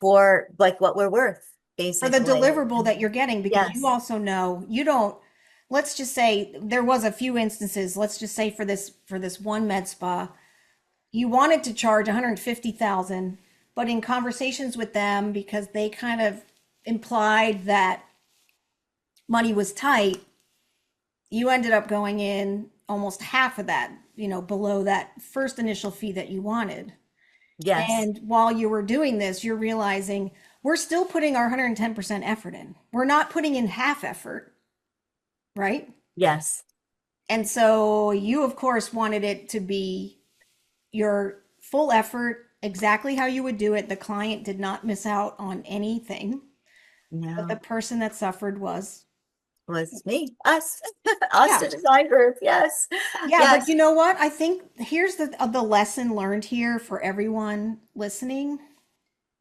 [SPEAKER 2] for like what we're worth,
[SPEAKER 1] For the
[SPEAKER 2] basically.
[SPEAKER 1] deliverable that you're getting, because you
[SPEAKER 2] Yes,
[SPEAKER 1] also know you don't, let's just say there was a few instances, let's just say for this one med spa, you wanted to charge 150,000, but in conversations with them, because they kind of implied that money was tight, you ended up going in almost half of that, below that first initial fee that you wanted.
[SPEAKER 2] yes,
[SPEAKER 1] And while you were doing this, you're realizing we're still putting our 110% effort in. We're not putting in half effort, right?
[SPEAKER 2] yes,
[SPEAKER 1] And so you, of course, wanted it to be your full effort exactly how you would do it. The client did not miss out on anything, but the
[SPEAKER 2] No,
[SPEAKER 1] person that suffered was,
[SPEAKER 2] was me, us, us,
[SPEAKER 1] yeah.
[SPEAKER 2] the design group. Yes,
[SPEAKER 1] Yeah, but
[SPEAKER 2] yes,
[SPEAKER 1] you know what? I think here's the lesson learned here for everyone listening.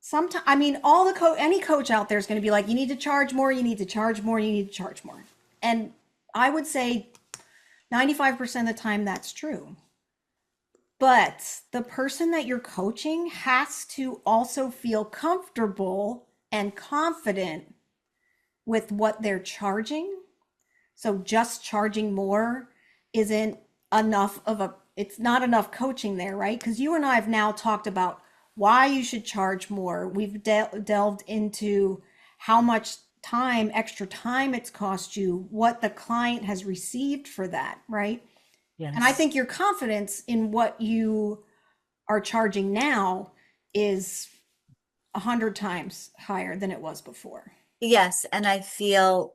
[SPEAKER 1] Sometimes, I mean, all the any coach out there is going to be like, you need to charge more, you need to charge more, you need to charge more. And I would say 95% of the time that's true. But the person that you're coaching has to also feel comfortable and confident with what they're charging. So just charging more isn't enough of a, it's not enough coaching there, right? Because you and I have now talked about why you should charge more. We've delved into how much time, extra time it's cost you, what the client has received for that, right? And I
[SPEAKER 2] yes,
[SPEAKER 1] think your confidence in what you are charging now is 100 times higher than it was before.
[SPEAKER 2] yes. And I feel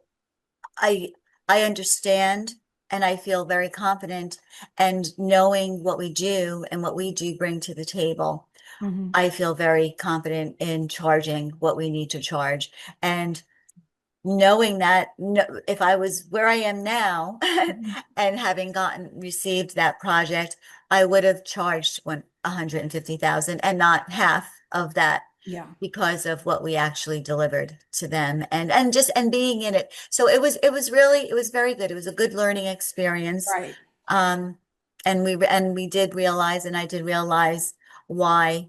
[SPEAKER 2] I I understand and I feel very confident and knowing what we do and what we do bring to the table.
[SPEAKER 1] Hmm.
[SPEAKER 2] I feel very confident in charging what we need to charge. And knowing that if I was where I am now and having received that project, I would have charged 150,000 and not half of that
[SPEAKER 1] Yeah,
[SPEAKER 2] because of what we actually delivered to them and just and being in it. So it was really it was very good. It was a good learning experience.
[SPEAKER 1] right.
[SPEAKER 2] Um and we did realize and I did realize why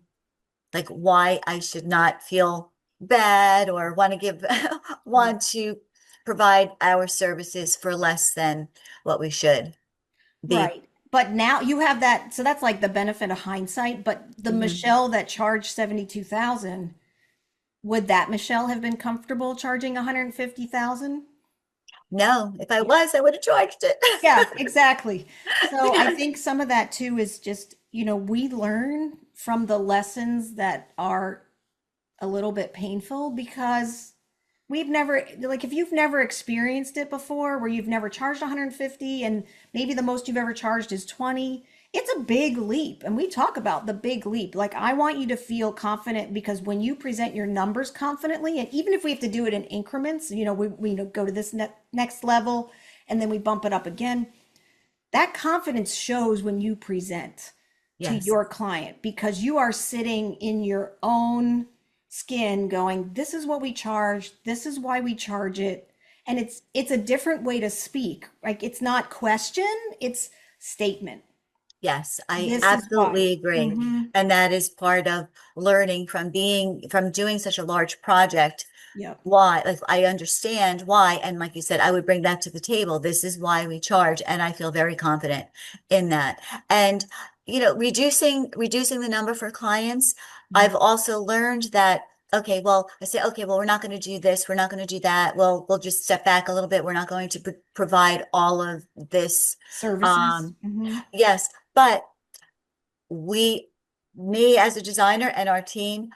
[SPEAKER 2] why I should not feel bad or want to give
[SPEAKER 1] Yeah.
[SPEAKER 2] want to provide our services for less than what we should be.
[SPEAKER 1] Right. But now you have that, so that's like the benefit of hindsight. But the
[SPEAKER 2] Mhm.
[SPEAKER 1] Michelle that charged 72,000, would that Michelle have been comfortable charging 150,000?
[SPEAKER 2] No, if I
[SPEAKER 1] Yeah.
[SPEAKER 2] was, I would have charged it.
[SPEAKER 1] Yeah, exactly. So I
[SPEAKER 2] Yes.
[SPEAKER 1] think some of that too is just, we learn from the lessons that are a little bit painful because we've never, like, if you've never experienced it before where you've never charged 150 and maybe the most you've ever charged is 20, it's a big leap. And we talk about the big leap. Like, I want you to feel confident because when you present your numbers confidently, and even if we have to do it in increments, we go to this next level and then we bump it up again, that confidence shows when you present to
[SPEAKER 2] Yes.
[SPEAKER 1] your client because you are sitting in your own skin going, this is what we charge, this is why we charge it. And it's a different way to speak. Like, it's not question, it's statement.
[SPEAKER 2] Yes, I
[SPEAKER 1] This is why.
[SPEAKER 2] absolutely agree.
[SPEAKER 1] Hmm.
[SPEAKER 2] And that is part of learning from doing such a large project.
[SPEAKER 1] Yep.
[SPEAKER 2] Why, like I understand why. And like you said, I would bring that to the table. This is why we charge. And I feel very confident in that. And, reducing the number for clients, I've also learned that, okay, well, I say, okay, well, we're not going to do this. We're not going to do that. Well, we'll just step back a little bit. We're not going to provide all of this.
[SPEAKER 1] Services.
[SPEAKER 2] Um,
[SPEAKER 1] Hmm.
[SPEAKER 2] yes, but we, me as a designer and our team,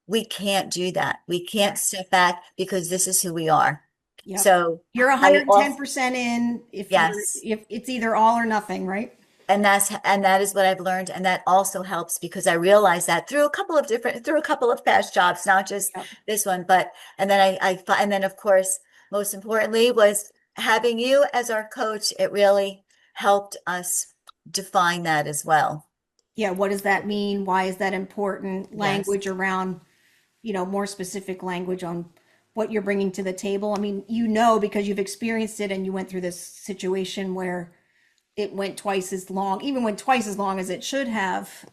[SPEAKER 2] we can't do that. We can't
[SPEAKER 1] Right.
[SPEAKER 2] step back because this is who we are.
[SPEAKER 1] Yep.
[SPEAKER 2] So
[SPEAKER 1] You're
[SPEAKER 2] I also,
[SPEAKER 1] 110% in
[SPEAKER 2] yes,
[SPEAKER 1] if it's either all or nothing, right?
[SPEAKER 2] and that is what I've learned, and that also helps because I realized that through a couple of past jobs, not just
[SPEAKER 1] Yep.
[SPEAKER 2] this one, but and then and then of course, most importantly was having you as our coach. It really helped us define that as well.
[SPEAKER 1] Yeah, what does that mean? Why is that important?
[SPEAKER 2] Yes.
[SPEAKER 1] Language around, more specific language on what you're bringing to the table. I mean, because you've experienced it and you went through this situation where it went twice as long, even went twice as long as it should have.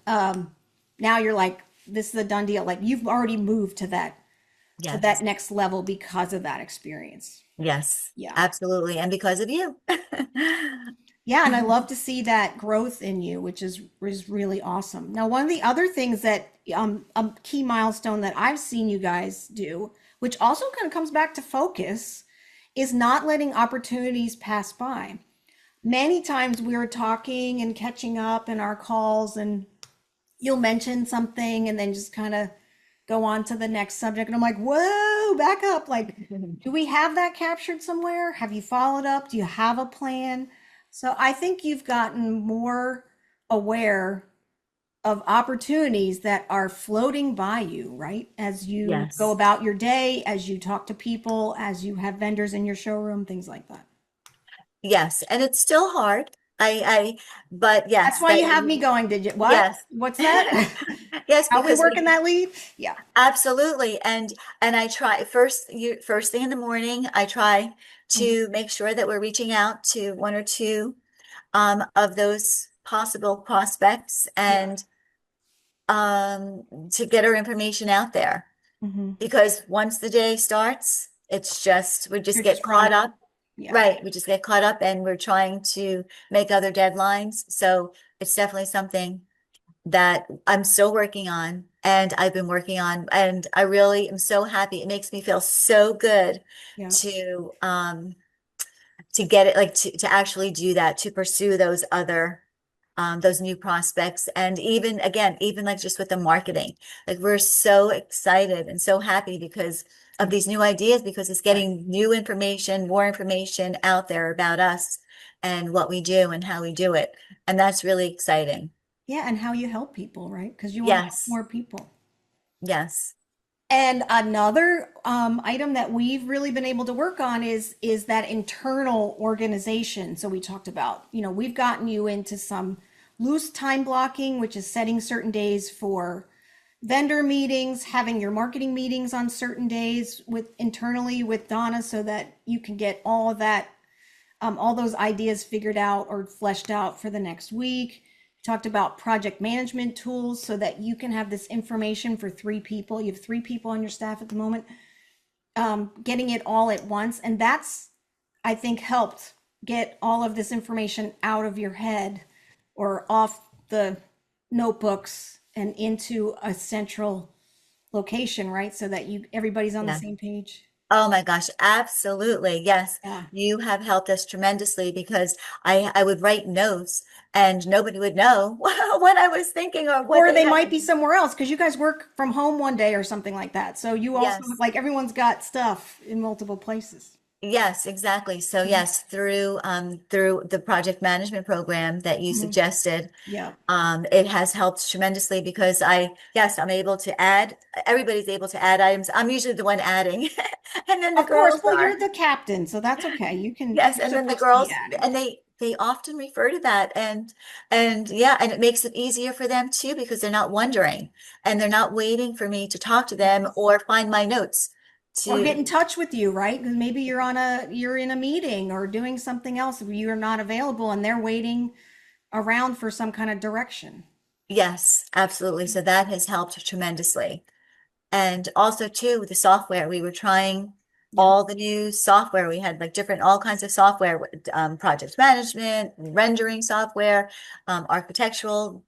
[SPEAKER 1] Now you're like, this is a done deal. Like, you've already moved to that
[SPEAKER 2] Yes.
[SPEAKER 1] next level because of that experience.
[SPEAKER 2] Yes,
[SPEAKER 1] Yeah.
[SPEAKER 2] absolutely. And because of you.
[SPEAKER 1] Yeah, and I love to see that growth in you, which is really awesome. Now, one of the other things that a key milestone that I've seen you guys do, which also kind of comes back to focus, is not letting opportunities pass by. Many times we are talking and catching up in our calls, and you'll mention something and then just kind of go on to the next subject. And I'm like, whoa, back up. Like, do we have that captured somewhere? Have you followed up? Do you have a plan? So I think you've gotten more aware of opportunities that are floating by you, right? As you go
[SPEAKER 2] Yes.
[SPEAKER 1] about your day, as you talk to people, as you have vendors in your showroom, things like that.
[SPEAKER 2] Yes. And it's still hard. But
[SPEAKER 1] That's
[SPEAKER 2] yes,
[SPEAKER 1] why you have me going, did you? What?
[SPEAKER 2] yes.
[SPEAKER 1] What's that?
[SPEAKER 2] Yes,
[SPEAKER 1] How we
[SPEAKER 2] because
[SPEAKER 1] working that lead? Yeah.
[SPEAKER 2] absolutely. And I try first thing in the morning, I try
[SPEAKER 1] Mhm.
[SPEAKER 2] to make sure that we're reaching out to one or two of those possible prospects
[SPEAKER 1] Yeah.
[SPEAKER 2] and to get our information out there.
[SPEAKER 1] Hmm.
[SPEAKER 2] Because once the day starts, it's just we just
[SPEAKER 1] You're
[SPEAKER 2] get
[SPEAKER 1] just
[SPEAKER 2] caught
[SPEAKER 1] running.
[SPEAKER 2] up.
[SPEAKER 1] Yeah.
[SPEAKER 2] Right, we just get caught up and we're trying to make other deadlines. So it's definitely something that I'm still working on and I've been working on, and I really am so happy. It makes me feel so good
[SPEAKER 1] Yeah.
[SPEAKER 2] to um to get it, like to actually do that, to pursue those other those new prospects. And even again, even like just with the marketing, like we're so excited and so happy because of these new ideas, because it's
[SPEAKER 1] Right.
[SPEAKER 2] getting new information, more information out there about us and what we do and how we do it. And that's really exciting.
[SPEAKER 1] Yeah. And how you help people, right? Because you want to help
[SPEAKER 2] Yes.
[SPEAKER 1] more people.
[SPEAKER 2] Yes.
[SPEAKER 1] And another item that we've really been able to work on is that internal organization. So we talked about, we've gotten you into some loose time blocking, which is setting certain days for vendor meetings, having your marketing meetings on certain days with internally with Donna, so that you can get all of that, all those ideas figured out or fleshed out for the next week. We talked about project management tools so that you can have this information for three people. You have three people on your staff at the moment, getting it all at once. And that's, I think, helped get all of this information out of your head or off the notebooks and into a central location, right? So that everybody's on the
[SPEAKER 2] Yeah.
[SPEAKER 1] same page.
[SPEAKER 2] Oh my gosh, absolutely. Yes.
[SPEAKER 1] Yeah.
[SPEAKER 2] You have helped us tremendously because I would write notes and nobody would know what I was thinking or what
[SPEAKER 1] Or
[SPEAKER 2] they
[SPEAKER 1] they
[SPEAKER 2] had.
[SPEAKER 1] might be somewhere else because you guys work from home one day or something like that. So you also,
[SPEAKER 2] Yes.
[SPEAKER 1] like, everyone's got stuff in multiple places.
[SPEAKER 2] Yes, exactly. So
[SPEAKER 1] Mhm.
[SPEAKER 2] yes, through the project management program that you
[SPEAKER 1] Mhm.
[SPEAKER 2] suggested,
[SPEAKER 1] Yeah.
[SPEAKER 2] it has helped tremendously because I'm able to add, everybody's able to add items. I'm usually the one adding. And then the
[SPEAKER 1] Of course.
[SPEAKER 2] girls
[SPEAKER 1] Well,
[SPEAKER 2] are.
[SPEAKER 1] you're the captain, so that's okay.
[SPEAKER 2] Yes,
[SPEAKER 1] You're
[SPEAKER 2] and then the
[SPEAKER 1] supposed to be
[SPEAKER 2] girls,
[SPEAKER 1] adding.
[SPEAKER 2] and they often refer to that, and yeah, and it makes it easier for them too because they're not wondering and they're not waiting for me to talk to them
[SPEAKER 1] Yes.
[SPEAKER 2] or find my notes
[SPEAKER 1] Or get
[SPEAKER 2] to.
[SPEAKER 1] in touch with you, right? Because maybe you're in a meeting or doing something else where you're not available and they're waiting around for some kind of direction.
[SPEAKER 2] Yes, absolutely. So that has helped tremendously. And also too, with the software, we were trying
[SPEAKER 1] Yeah.
[SPEAKER 2] all the new software. We had like different, all kinds of software, project management, rendering software, architectural,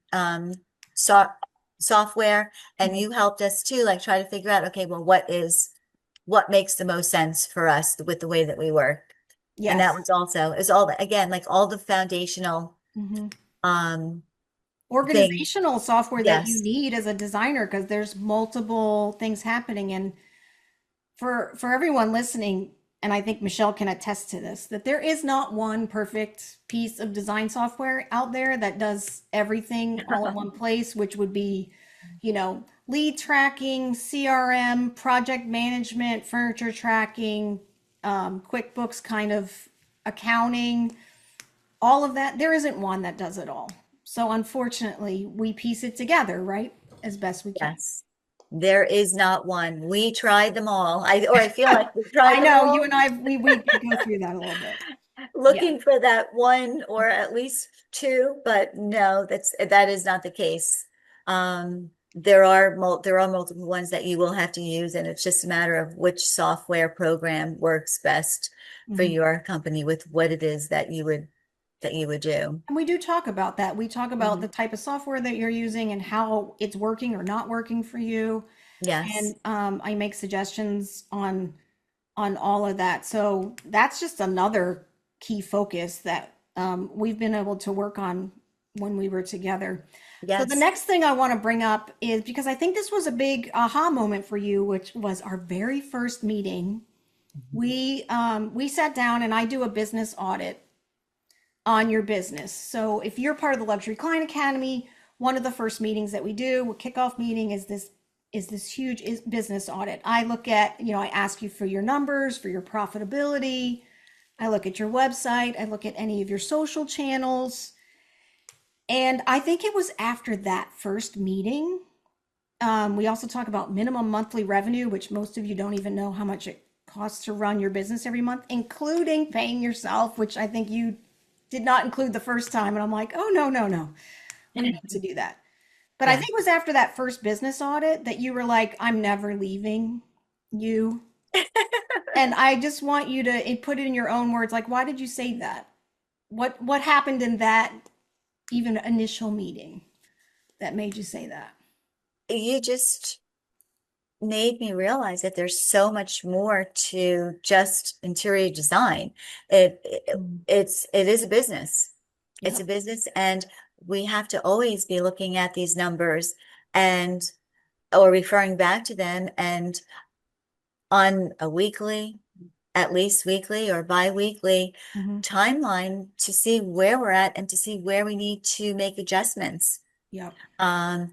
[SPEAKER 2] so software. And
[SPEAKER 1] Mhm.
[SPEAKER 2] you helped us too, like try to figure out, okay, well, what makes the most sense for us with the way that we work. And that
[SPEAKER 1] Yes.
[SPEAKER 2] was also, is all, again, like all the foundational,
[SPEAKER 1] Mhm.
[SPEAKER 2] um, things.
[SPEAKER 1] Organizational software that you
[SPEAKER 2] Yes.
[SPEAKER 1] need as a designer, because there's multiple things happening. And for everyone listening, and I think Michelle can attest to this, that there is not one perfect piece of design software out there that does everything all in one place, which would be, lead tracking, CRM, project management, furniture tracking, QuickBooks kind of accounting, all of that. There isn't one that does it all. So unfortunately, we piece it together, right? As best we can.
[SPEAKER 2] Yes. There is not one. We tried them all. I feel like we
[SPEAKER 1] I
[SPEAKER 2] tried them
[SPEAKER 1] know you
[SPEAKER 2] all,
[SPEAKER 1] and I, we did go through that a little bit. Yeah.
[SPEAKER 2] looking for that one or at least two, but no, that is not the case. There are multiple ones that you will have to use, and it's just a matter of which software program works best for
[SPEAKER 1] Mhm.
[SPEAKER 2] your company with what it is that you would do.
[SPEAKER 1] And we do talk about that. We talk about
[SPEAKER 2] Mhm.
[SPEAKER 1] the type of software that you're using and how it's working or not working for you.
[SPEAKER 2] Yes.
[SPEAKER 1] And I make suggestions on all of that. So that's just another key focus that we've been able to work on when we were together. So the
[SPEAKER 2] Yes.
[SPEAKER 1] next thing I want to bring up is because I think this was a big aha moment for you, which was our very first meeting. We sat down and I do a business audit on your business. So if you're part of the Luxury Client Academy, one of the first meetings that we do, a kickoff meeting, is this huge business audit. I look at, I ask you for your numbers, for your profitability. I look at your website. I look at any of your social channels. And I think it was after that first meeting. We also talk about minimum monthly revenue, which most of you don't even know how much it costs to run your business every month, including paying yourself, which I think you did not include the first time. And I'm like, oh, no, no, no. We need to do that. But I
[SPEAKER 2] Yeah.
[SPEAKER 1] think it was after that first business audit that you were like, I'm never leaving you. And I just want you to put it in your own words. Like, why did you say that? What happened in that even initial meeting that made you say that?
[SPEAKER 2] You just made me realize that there's so much more to just interior design.
[SPEAKER 1] Mm.
[SPEAKER 2] It is a business. It's a
[SPEAKER 1] Yep.
[SPEAKER 2] business, and we have to always be looking at these numbers and or referring back to them and on a weekly, at least weekly or bi-weekly
[SPEAKER 1] Hmm.
[SPEAKER 2] timeline to see where we're at and to see where we need to make adjustments
[SPEAKER 1] Yep.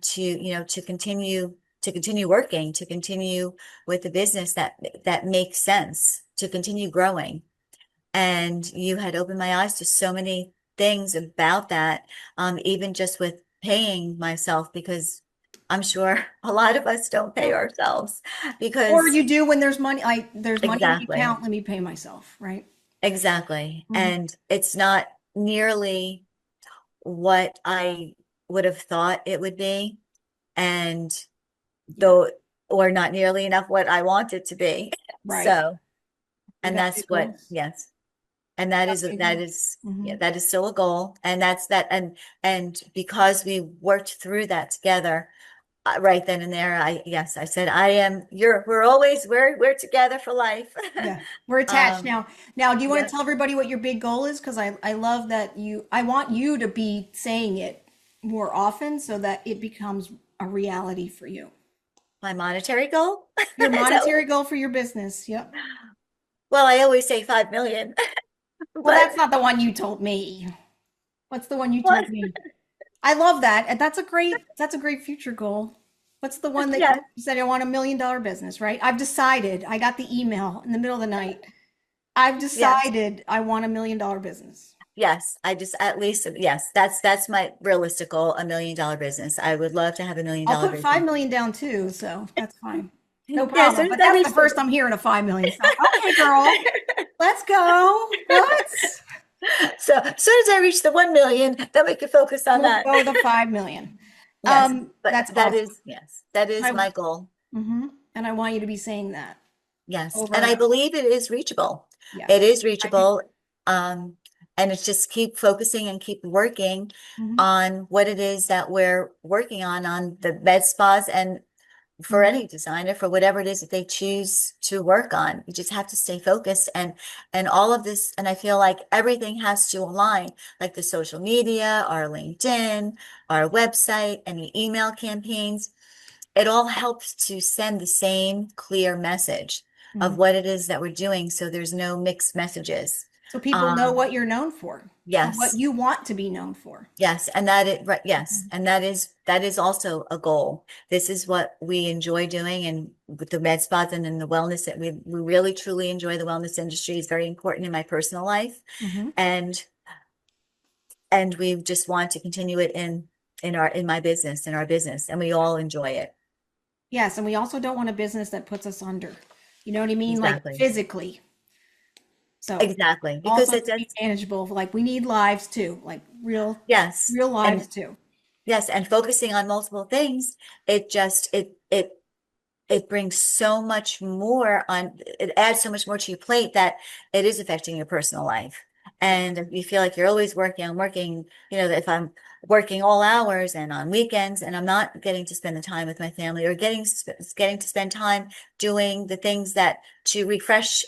[SPEAKER 2] to to continue working, to continue with the business that makes sense, to continue growing. And you had opened my eyes to so many things about that, even just with paying myself, because I'm sure a lot of us don't pay
[SPEAKER 1] Yep.
[SPEAKER 2] ourselves
[SPEAKER 1] Or
[SPEAKER 2] because
[SPEAKER 1] you do when there's money, like there's money in the
[SPEAKER 2] exactly,
[SPEAKER 1] account, let me pay myself, right?
[SPEAKER 2] exactly.
[SPEAKER 1] Hmm.
[SPEAKER 2] And it's not nearly what I would have thought it would be. And
[SPEAKER 1] Yeah.
[SPEAKER 2] though, or not nearly enough what I want it to be.
[SPEAKER 1] Right.
[SPEAKER 2] So,
[SPEAKER 1] You
[SPEAKER 2] and
[SPEAKER 1] got
[SPEAKER 2] that's
[SPEAKER 1] big
[SPEAKER 2] what,
[SPEAKER 1] goals.
[SPEAKER 2] yes. And
[SPEAKER 1] You got big goals.
[SPEAKER 2] yeah,
[SPEAKER 1] Hmm.
[SPEAKER 2] that is still a goal. And that's that. And because we worked through that together, right then and there, yes, I said, we're always, we're together for life.
[SPEAKER 1] Yeah, we're attached
[SPEAKER 2] Um,
[SPEAKER 1] now. Now, do you want to
[SPEAKER 2] yes,
[SPEAKER 1] tell everybody what your big goal is? Because I love that I want you to be saying it more often so that it becomes a reality for you.
[SPEAKER 2] my monetary goal.
[SPEAKER 1] Your
[SPEAKER 2] Is that
[SPEAKER 1] monetary goal for your business. Yep.
[SPEAKER 2] well, I always say 5 million,
[SPEAKER 1] Well,
[SPEAKER 2] but
[SPEAKER 1] that's not the one you told me. What's the one you
[SPEAKER 2] what?
[SPEAKER 1] told me? I love that. And that's a great future goal. What's the one that
[SPEAKER 2] Yeah,
[SPEAKER 1] you said I want $1 million business, right? I've decided. I got the email in the middle of the night. I've
[SPEAKER 2] yes.
[SPEAKER 1] decided I want $1 million business.
[SPEAKER 2] Yes, I just at least yes, that's my realistic goal, $1 million business. I would love to have a million
[SPEAKER 1] I'll
[SPEAKER 2] dollar
[SPEAKER 1] put 5
[SPEAKER 2] business.
[SPEAKER 1] million down too, so that's fine. No
[SPEAKER 2] Yeah, as
[SPEAKER 1] problem.
[SPEAKER 2] soon as
[SPEAKER 1] But
[SPEAKER 2] I
[SPEAKER 1] that's the
[SPEAKER 2] reach
[SPEAKER 1] first I'm hearing of 5 million. So, okay, girl, let's go. What?
[SPEAKER 2] so as soon as I reach the 1 million, then we can focus on
[SPEAKER 1] We'll
[SPEAKER 2] that.
[SPEAKER 1] go to 5 million.
[SPEAKER 2] Yes, but
[SPEAKER 1] That's awesome.
[SPEAKER 2] that is
[SPEAKER 1] I
[SPEAKER 2] my goal.
[SPEAKER 1] hmm And I want you to be saying that
[SPEAKER 2] Yes,
[SPEAKER 1] over
[SPEAKER 2] and
[SPEAKER 1] and
[SPEAKER 2] I
[SPEAKER 1] over.
[SPEAKER 2] believe it is reachable. It
[SPEAKER 1] Yes,
[SPEAKER 2] is
[SPEAKER 1] I do
[SPEAKER 2] reachable.
[SPEAKER 1] too.
[SPEAKER 2] And it's just keep focusing and keep working
[SPEAKER 1] Hmm.
[SPEAKER 2] on what it is that we're working on the med spas and for
[SPEAKER 1] Hmm.
[SPEAKER 2] any designer, for whatever it is that they choose to work on. You just have to stay focused and all of this, and I feel like everything has to align, like the social media, our LinkedIn, our website, any email campaigns. It all helps to send the same clear message
[SPEAKER 1] Hmm.
[SPEAKER 2] of what it is that we're doing, so there's no mixed messages.
[SPEAKER 1] So people know
[SPEAKER 2] Um,
[SPEAKER 1] what you're known for or what
[SPEAKER 2] yes.
[SPEAKER 1] you want to be known for.
[SPEAKER 2] Yes, and that is right. Yes,
[SPEAKER 1] Mhm.
[SPEAKER 2] and that is also a goal. This is what we enjoy doing, and with the med spas and in the wellness, that we really truly enjoy the wellness industry is very important in my personal life,
[SPEAKER 1] Hmm.
[SPEAKER 2] and we just want to continue it in my business, in our business, and we all enjoy it.
[SPEAKER 1] Yes, and we also don't want a business that puts us under. You know what I mean? Like
[SPEAKER 2] Exactly,
[SPEAKER 1] physically. So
[SPEAKER 2] exactly, because
[SPEAKER 1] also
[SPEAKER 2] it's
[SPEAKER 1] to be manageable. Like we need lives too, like
[SPEAKER 2] yes,
[SPEAKER 1] real
[SPEAKER 2] and
[SPEAKER 1] lives too.
[SPEAKER 2] yes, and focusing on multiple things, it just it brings so much more on, it adds so much more to your plate that it is affecting your personal life.
[SPEAKER 1] Yeah.
[SPEAKER 2] And if you feel like you're always working, I'm working, if I'm working all hours and on weekends and I'm not getting to spend the time with my family or getting to spend time doing the things that to refresh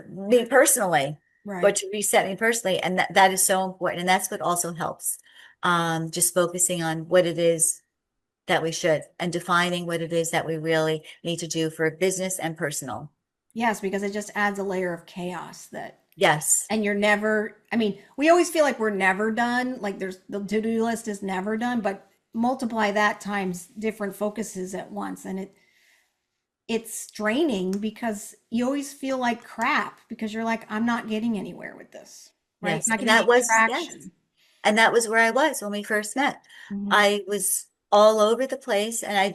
[SPEAKER 2] me personally, or
[SPEAKER 1] Right.
[SPEAKER 2] to reset me personally. And that is so important. And that's what also helps. Just focusing on what it is that we should and defining what it is that we really need to do for business and personal.
[SPEAKER 1] Yes, because it just adds a layer of chaos that
[SPEAKER 2] Yes.
[SPEAKER 1] and I mean, we always feel like we're never done, like there's the to-do list is never done, but multiply that times different focuses at once, and it's draining because you always feel like crap because you're like, I'm not getting anywhere with this, right?
[SPEAKER 2] Yes.
[SPEAKER 1] Not
[SPEAKER 2] And
[SPEAKER 1] going to
[SPEAKER 2] that
[SPEAKER 1] make
[SPEAKER 2] was, yes.
[SPEAKER 1] traction.
[SPEAKER 2] And that was where I was when we first met.
[SPEAKER 1] Hmm.
[SPEAKER 2] I was all over the place and I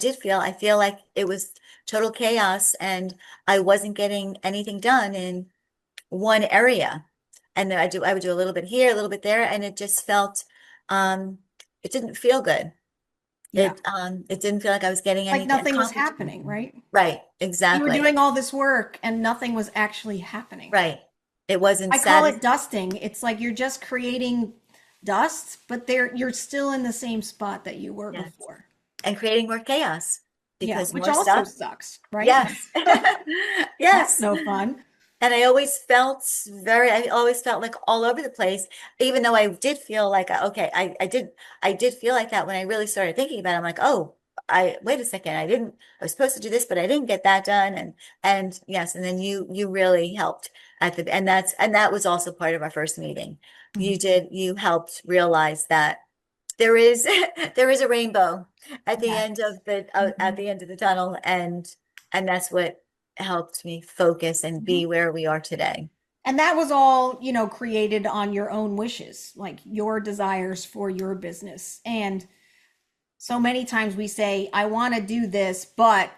[SPEAKER 2] feel like it was total chaos and I wasn't getting anything done in one area. And then I would do a little bit here, a little bit there, and it just felt, um, it didn't feel good.
[SPEAKER 1] Yeah.
[SPEAKER 2] It didn't feel like I was getting
[SPEAKER 1] Like
[SPEAKER 2] anything
[SPEAKER 1] nothing was
[SPEAKER 2] accomplished.
[SPEAKER 1] happening, right?
[SPEAKER 2] Right,
[SPEAKER 1] You were
[SPEAKER 2] exactly.
[SPEAKER 1] doing all this work and nothing was actually happening.
[SPEAKER 2] Right. It wasn't
[SPEAKER 1] I call
[SPEAKER 2] satis
[SPEAKER 1] it dusting. It's like you're just creating dust, but you're still in the same spot that you were
[SPEAKER 2] yes.
[SPEAKER 1] before.
[SPEAKER 2] And creating more chaos
[SPEAKER 1] Yeah,
[SPEAKER 2] because
[SPEAKER 1] which
[SPEAKER 2] more
[SPEAKER 1] also
[SPEAKER 2] stuff.
[SPEAKER 1] sucks, right?
[SPEAKER 2] Yes.
[SPEAKER 1] That's
[SPEAKER 2] Yes.
[SPEAKER 1] no fun.
[SPEAKER 2] And I always felt like all over the place, even though I did feel like, okay, I did feel like that when I really started thinking about it. I'm like, oh, wait a second, I was supposed to do this, but I didn't get that done. And yes, and then you really helped and that was also part of our first meeting.
[SPEAKER 1] Mhm.
[SPEAKER 2] You helped realize that there is, there is a rainbow
[SPEAKER 1] Yes.
[SPEAKER 2] at
[SPEAKER 1] Mhm.
[SPEAKER 2] the end of the tunnel. And that's what helped me focus and
[SPEAKER 1] Mhm.
[SPEAKER 2] be where we are today.
[SPEAKER 1] And that was all, created on your own wishes, like your desires for your business. And so many times we say, I want to do this, but,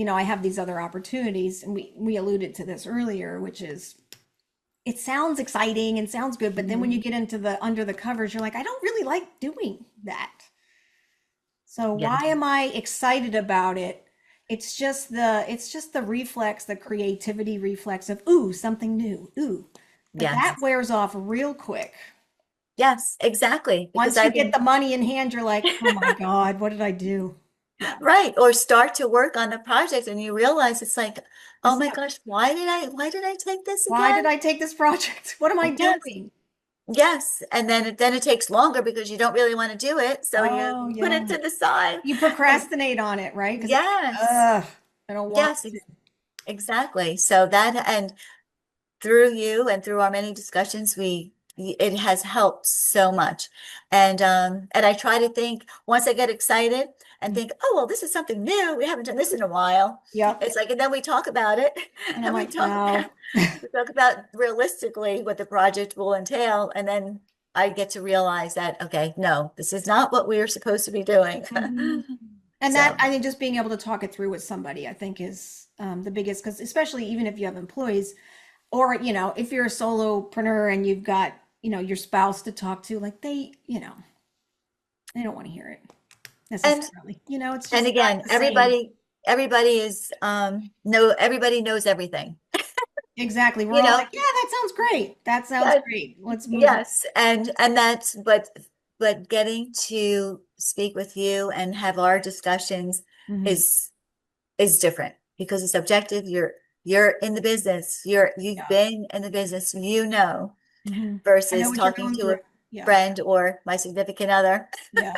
[SPEAKER 1] I have these other opportunities. And we alluded to this earlier, which is it sounds exciting and sounds good, but then when you
[SPEAKER 2] Mhm.
[SPEAKER 1] get into the under the covers, you're like, I don't really like doing that. So why
[SPEAKER 2] Yes,
[SPEAKER 1] am I excited about it? It's just the reflex, the creativity reflex of ooh, something new. Ooh. But that
[SPEAKER 2] yes,
[SPEAKER 1] wears off real quick.
[SPEAKER 2] yes, exactly. Because
[SPEAKER 1] Once you
[SPEAKER 2] I've
[SPEAKER 1] get
[SPEAKER 2] been
[SPEAKER 1] the money in hand, you're like, oh my God, what did I do? Yeah.
[SPEAKER 2] right, or start to work on the project and you realize it's like, oh
[SPEAKER 1] This,
[SPEAKER 2] my gosh, why did I take this
[SPEAKER 1] why did
[SPEAKER 2] again?
[SPEAKER 1] I take this project? What am I
[SPEAKER 2] Yes,
[SPEAKER 1] doing?
[SPEAKER 2] yes. And then it takes longer because you don't really want to do it. So you
[SPEAKER 1] Oh
[SPEAKER 2] put
[SPEAKER 1] yeah.
[SPEAKER 2] it to the side.
[SPEAKER 1] You
[SPEAKER 2] And
[SPEAKER 1] procrastinate on it, right? Because it's like,
[SPEAKER 2] yes,
[SPEAKER 1] I don't want
[SPEAKER 2] yes,
[SPEAKER 1] to.
[SPEAKER 2] exactly. So that and through you and through our many discussions, it has helped so much. And I try to think once I get excited and think, oh well, this is something new. We haven't done this in a while.
[SPEAKER 1] Yep.
[SPEAKER 2] It's like, and then we talk about it,
[SPEAKER 1] And I'm
[SPEAKER 2] and
[SPEAKER 1] like, no.
[SPEAKER 2] we talk about realistically what the project will entail, and then I get to realize that, okay, no, this is not what we are supposed to be doing.
[SPEAKER 1] Mhm. And that,
[SPEAKER 2] So
[SPEAKER 1] I think, just being able to talk it through with somebody, I think, is the biggest, because especially even if you have employees, or, if you're a solopreneur and you've got, your spouse to talk to, like they don't want to hear it
[SPEAKER 2] and
[SPEAKER 1] necessarily. It's
[SPEAKER 2] and
[SPEAKER 1] just not
[SPEAKER 2] again,
[SPEAKER 1] the same.
[SPEAKER 2] everybody knows everything.
[SPEAKER 1] Exactly. We're
[SPEAKER 2] You
[SPEAKER 1] all
[SPEAKER 2] know,
[SPEAKER 1] like, yeah, that sounds great. That sounds
[SPEAKER 2] yes,
[SPEAKER 1] great. Let's move on.
[SPEAKER 2] yes, and that's but getting to speak with you and have our discussions
[SPEAKER 1] Hmm.
[SPEAKER 2] is different because it's objective. You're in the business. You've
[SPEAKER 1] Yeah.
[SPEAKER 2] been in the business. You know,
[SPEAKER 1] Hmm. I know
[SPEAKER 2] versus
[SPEAKER 1] what you're
[SPEAKER 2] talking
[SPEAKER 1] going
[SPEAKER 2] to a
[SPEAKER 1] through. Yeah.
[SPEAKER 2] friend or my significant other.
[SPEAKER 1] Yeah.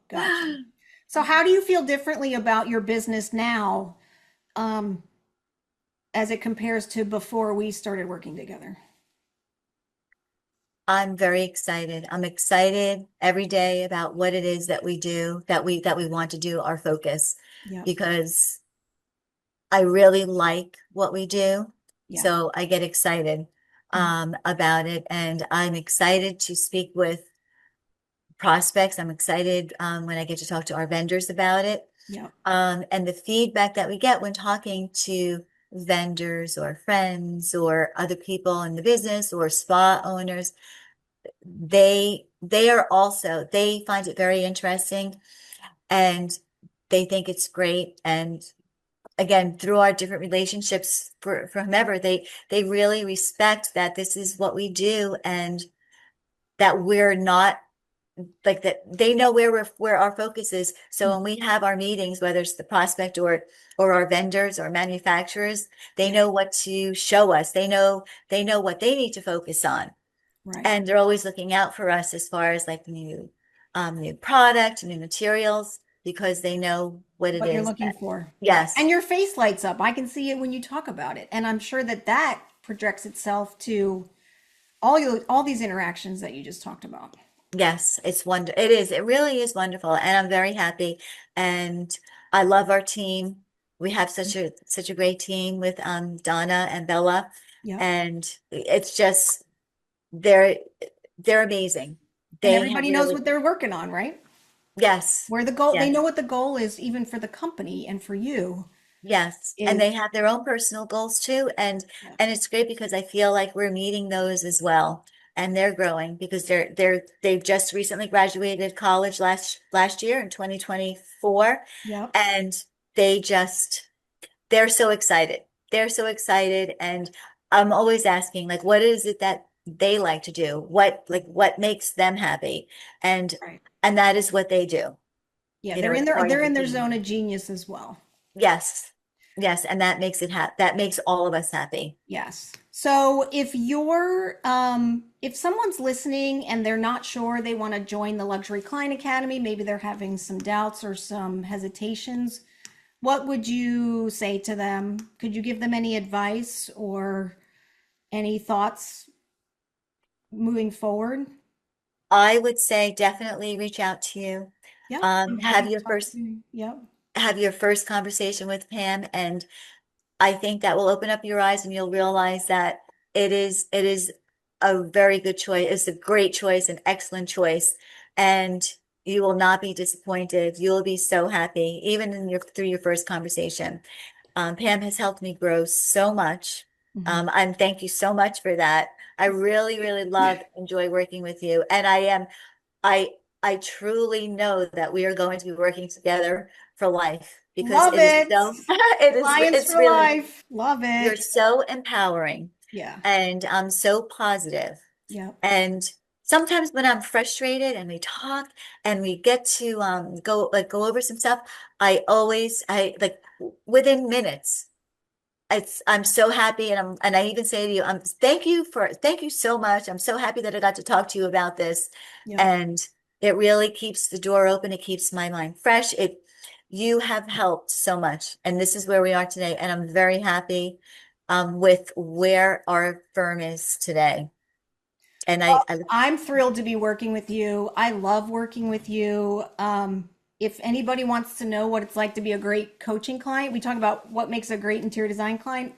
[SPEAKER 1] Gotcha. So how do you feel differently about your business now, um, as it compares to before we started working together?
[SPEAKER 2] I'm very excited. I'm excited every day about what it is that we do, that we want to do, our focus,
[SPEAKER 1] Yeah.
[SPEAKER 2] because I really like what we do.
[SPEAKER 1] Yeah.
[SPEAKER 2] So I get excited
[SPEAKER 1] Mhm.
[SPEAKER 2] about it. And I'm excited to speak with prospects. I'm excited when I get to talk to our vendors about it.
[SPEAKER 1] Yeah.
[SPEAKER 2] And the feedback that we get when talking to vendors or friends or other people in the business or spa owners, they find it very interesting and they think it's great. And again, through our different relationships for whomever, they really respect that this is what we do and that we're not like that. They know where our focus is. So when we have our meetings, whether it's the prospect or our vendors or manufacturers, they
[SPEAKER 1] Yeah.
[SPEAKER 2] know what to show us. They know what they need to focus on.
[SPEAKER 1] Right.
[SPEAKER 2] And they're always looking out for us as far as like new product, new materials, because they know what it
[SPEAKER 1] What you're
[SPEAKER 2] is
[SPEAKER 1] looking
[SPEAKER 2] that,
[SPEAKER 1] for. Yeah.
[SPEAKER 2] yes.
[SPEAKER 1] And your face lights up. I can see it when you talk about it. And I'm sure that that projects itself to all these interactions that you just talked about.
[SPEAKER 2] Yes, it's wonder. It is. It really is wonderful, and I'm very happy. And I love our team. We have such a great team with Donna and Bella,
[SPEAKER 1] Yep.
[SPEAKER 2] and it's just they're they're amazing.
[SPEAKER 1] And
[SPEAKER 2] They have
[SPEAKER 1] everybody knows
[SPEAKER 2] really
[SPEAKER 1] what they're working on, right?
[SPEAKER 2] yes,
[SPEAKER 1] Where the goal, they know
[SPEAKER 2] yes.
[SPEAKER 1] what the goal is, even for the company and for you
[SPEAKER 2] Yes, and
[SPEAKER 1] is.
[SPEAKER 2] they have their own personal goals too,
[SPEAKER 1] Yeah.
[SPEAKER 2] and it's great because I feel like we're meeting those as well, and they're growing because they've just recently graduated college last year in 2024,
[SPEAKER 1] Yep.
[SPEAKER 2] and they just they're so excited. They're so excited, and I'm always asking like, what is it that they like to do? What makes them happy? And
[SPEAKER 1] Right.
[SPEAKER 2] and that is what they do.
[SPEAKER 1] Yeah,
[SPEAKER 2] You know, it's part of
[SPEAKER 1] they're
[SPEAKER 2] the
[SPEAKER 1] in their
[SPEAKER 2] team.
[SPEAKER 1] zone of genius as well.
[SPEAKER 2] Yes. Yes. And that makes that makes all of us happy.
[SPEAKER 1] Yes. So if someone's listening and they're not sure they want to join the Luxury Client Academy, maybe they're having some doubts or some hesitations, what would you say to them? Could you give them any advice or any thoughts moving forward?
[SPEAKER 2] I would say definitely reach out to you.
[SPEAKER 1] Yep. I'm happy to talk to you. Yep.
[SPEAKER 2] Have your first conversation with Pam, and I think that will open up your eyes and you'll realize that it is a very good choice. It's a great choice, an excellent choice, and you will not be disappointed. You will be so happy, even in your through your first conversation. Pam has helped me grow so much.
[SPEAKER 1] Mhm.
[SPEAKER 2] And thank you so much for that. I really, really enjoy working with you. And I, I truly know that we are going to be working together for life because
[SPEAKER 1] Love
[SPEAKER 2] it is
[SPEAKER 1] it.
[SPEAKER 2] so,
[SPEAKER 1] Clients
[SPEAKER 2] it's
[SPEAKER 1] for
[SPEAKER 2] really,
[SPEAKER 1] life. Love
[SPEAKER 2] you're
[SPEAKER 1] it.
[SPEAKER 2] so empowering
[SPEAKER 1] Yeah.
[SPEAKER 2] and so positive.
[SPEAKER 1] Yep.
[SPEAKER 2] And sometimes when I'm frustrated and we talk and we get to go over some stuff, I like within minutes. I'm so happy, and I even say to you, thank you so much. I'm so happy that I got to talk to you about this,
[SPEAKER 1] Yep.
[SPEAKER 2] and it really keeps the door open. It keeps my mind fresh. You have helped so much, and this is where we are today, and I'm very happy with where our firm is today. And I
[SPEAKER 1] I'm thrilled to be working with you. I love working with you. If anybody wants to know what it's like to be a great coaching client, we talk about what makes a great interior design client.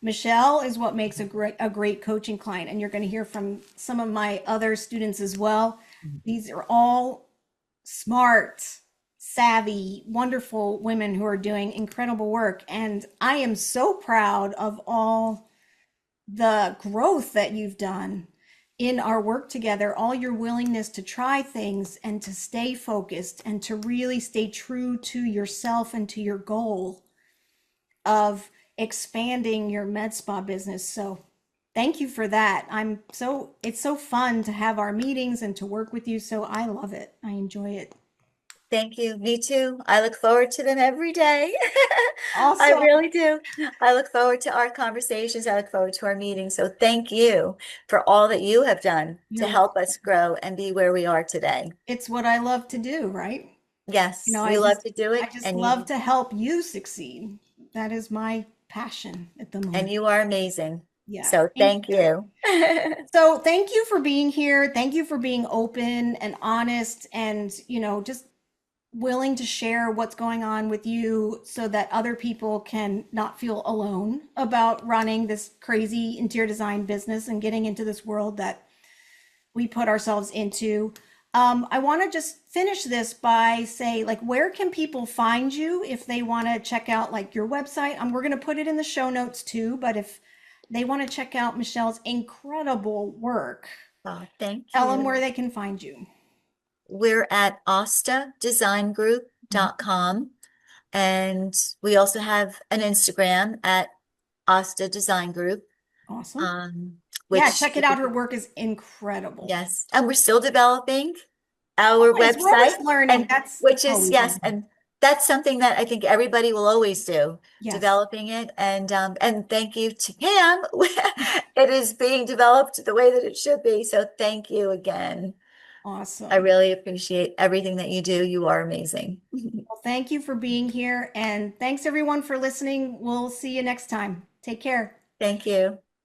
[SPEAKER 1] Michelle is what makes a great coaching client, and you're going to hear from some of my other students as well. These are all smart, savvy, wonderful women who are doing incredible work, and I am so proud of all the growth that you've done in our work together, all your willingness to try things and to stay focused and to really stay true to yourself and to your goal of expanding your med spa business. So thank you for that. It's so fun to have our meetings and to work with you. So I love it. I enjoy it.
[SPEAKER 2] Thank you. Me too. I look forward to them every day. I
[SPEAKER 1] Awesome.
[SPEAKER 2] really do. I look forward to our conversations. I look forward to our meetings. So thank you for all that you have done to
[SPEAKER 1] You're
[SPEAKER 2] help
[SPEAKER 1] welcome.
[SPEAKER 2] us grow and be where we are today.
[SPEAKER 1] It's what I love to do, right?
[SPEAKER 2] Yes, you love to do
[SPEAKER 1] I
[SPEAKER 2] it
[SPEAKER 1] just love to help you succeed. That is my passion at the
[SPEAKER 2] and
[SPEAKER 1] moment.
[SPEAKER 2] you are amazing.
[SPEAKER 1] Yeah.
[SPEAKER 2] So
[SPEAKER 1] Thank
[SPEAKER 2] thank
[SPEAKER 1] you.
[SPEAKER 2] you.
[SPEAKER 1] So thank you for being here. Thank you for being open and honest and, just willing to share what's going on with you so that other people can not feel alone about running this crazy interior design business and getting into this world that we put ourselves into. I want to just finish this by say, like, where can people find you if they want to check out like your website? We're going to put it in the show notes too, but if they want to check out Michelle's incredible work,
[SPEAKER 2] Oh, thank
[SPEAKER 1] tell them where
[SPEAKER 2] you.
[SPEAKER 1] they can find you.
[SPEAKER 2] We're at
[SPEAKER 1] Mhm.
[SPEAKER 2] astadesigngroup.com, and we also have an Instagram at Asta Design Group,
[SPEAKER 1] Awesome.
[SPEAKER 2] um,
[SPEAKER 1] Yeah,
[SPEAKER 2] which
[SPEAKER 1] check it out. Her work is incredible.
[SPEAKER 2] yes, and we're still developing our
[SPEAKER 1] Always, we're always
[SPEAKER 2] website,
[SPEAKER 1] learning.
[SPEAKER 2] and
[SPEAKER 1] That's
[SPEAKER 2] which is
[SPEAKER 1] always
[SPEAKER 2] yes,
[SPEAKER 1] learning.
[SPEAKER 2] and that's something that I think everybody will always do,
[SPEAKER 1] Yes.
[SPEAKER 2] developing it. And thank you to Pam. It is being developed the way that it should be. So thank you again. I
[SPEAKER 1] Awesome.
[SPEAKER 2] really appreciate everything that you do. You are amazing.
[SPEAKER 1] Well, thank you for being here. And thanks everyone for listening. We'll see you next time. Take care.
[SPEAKER 2] Thank you.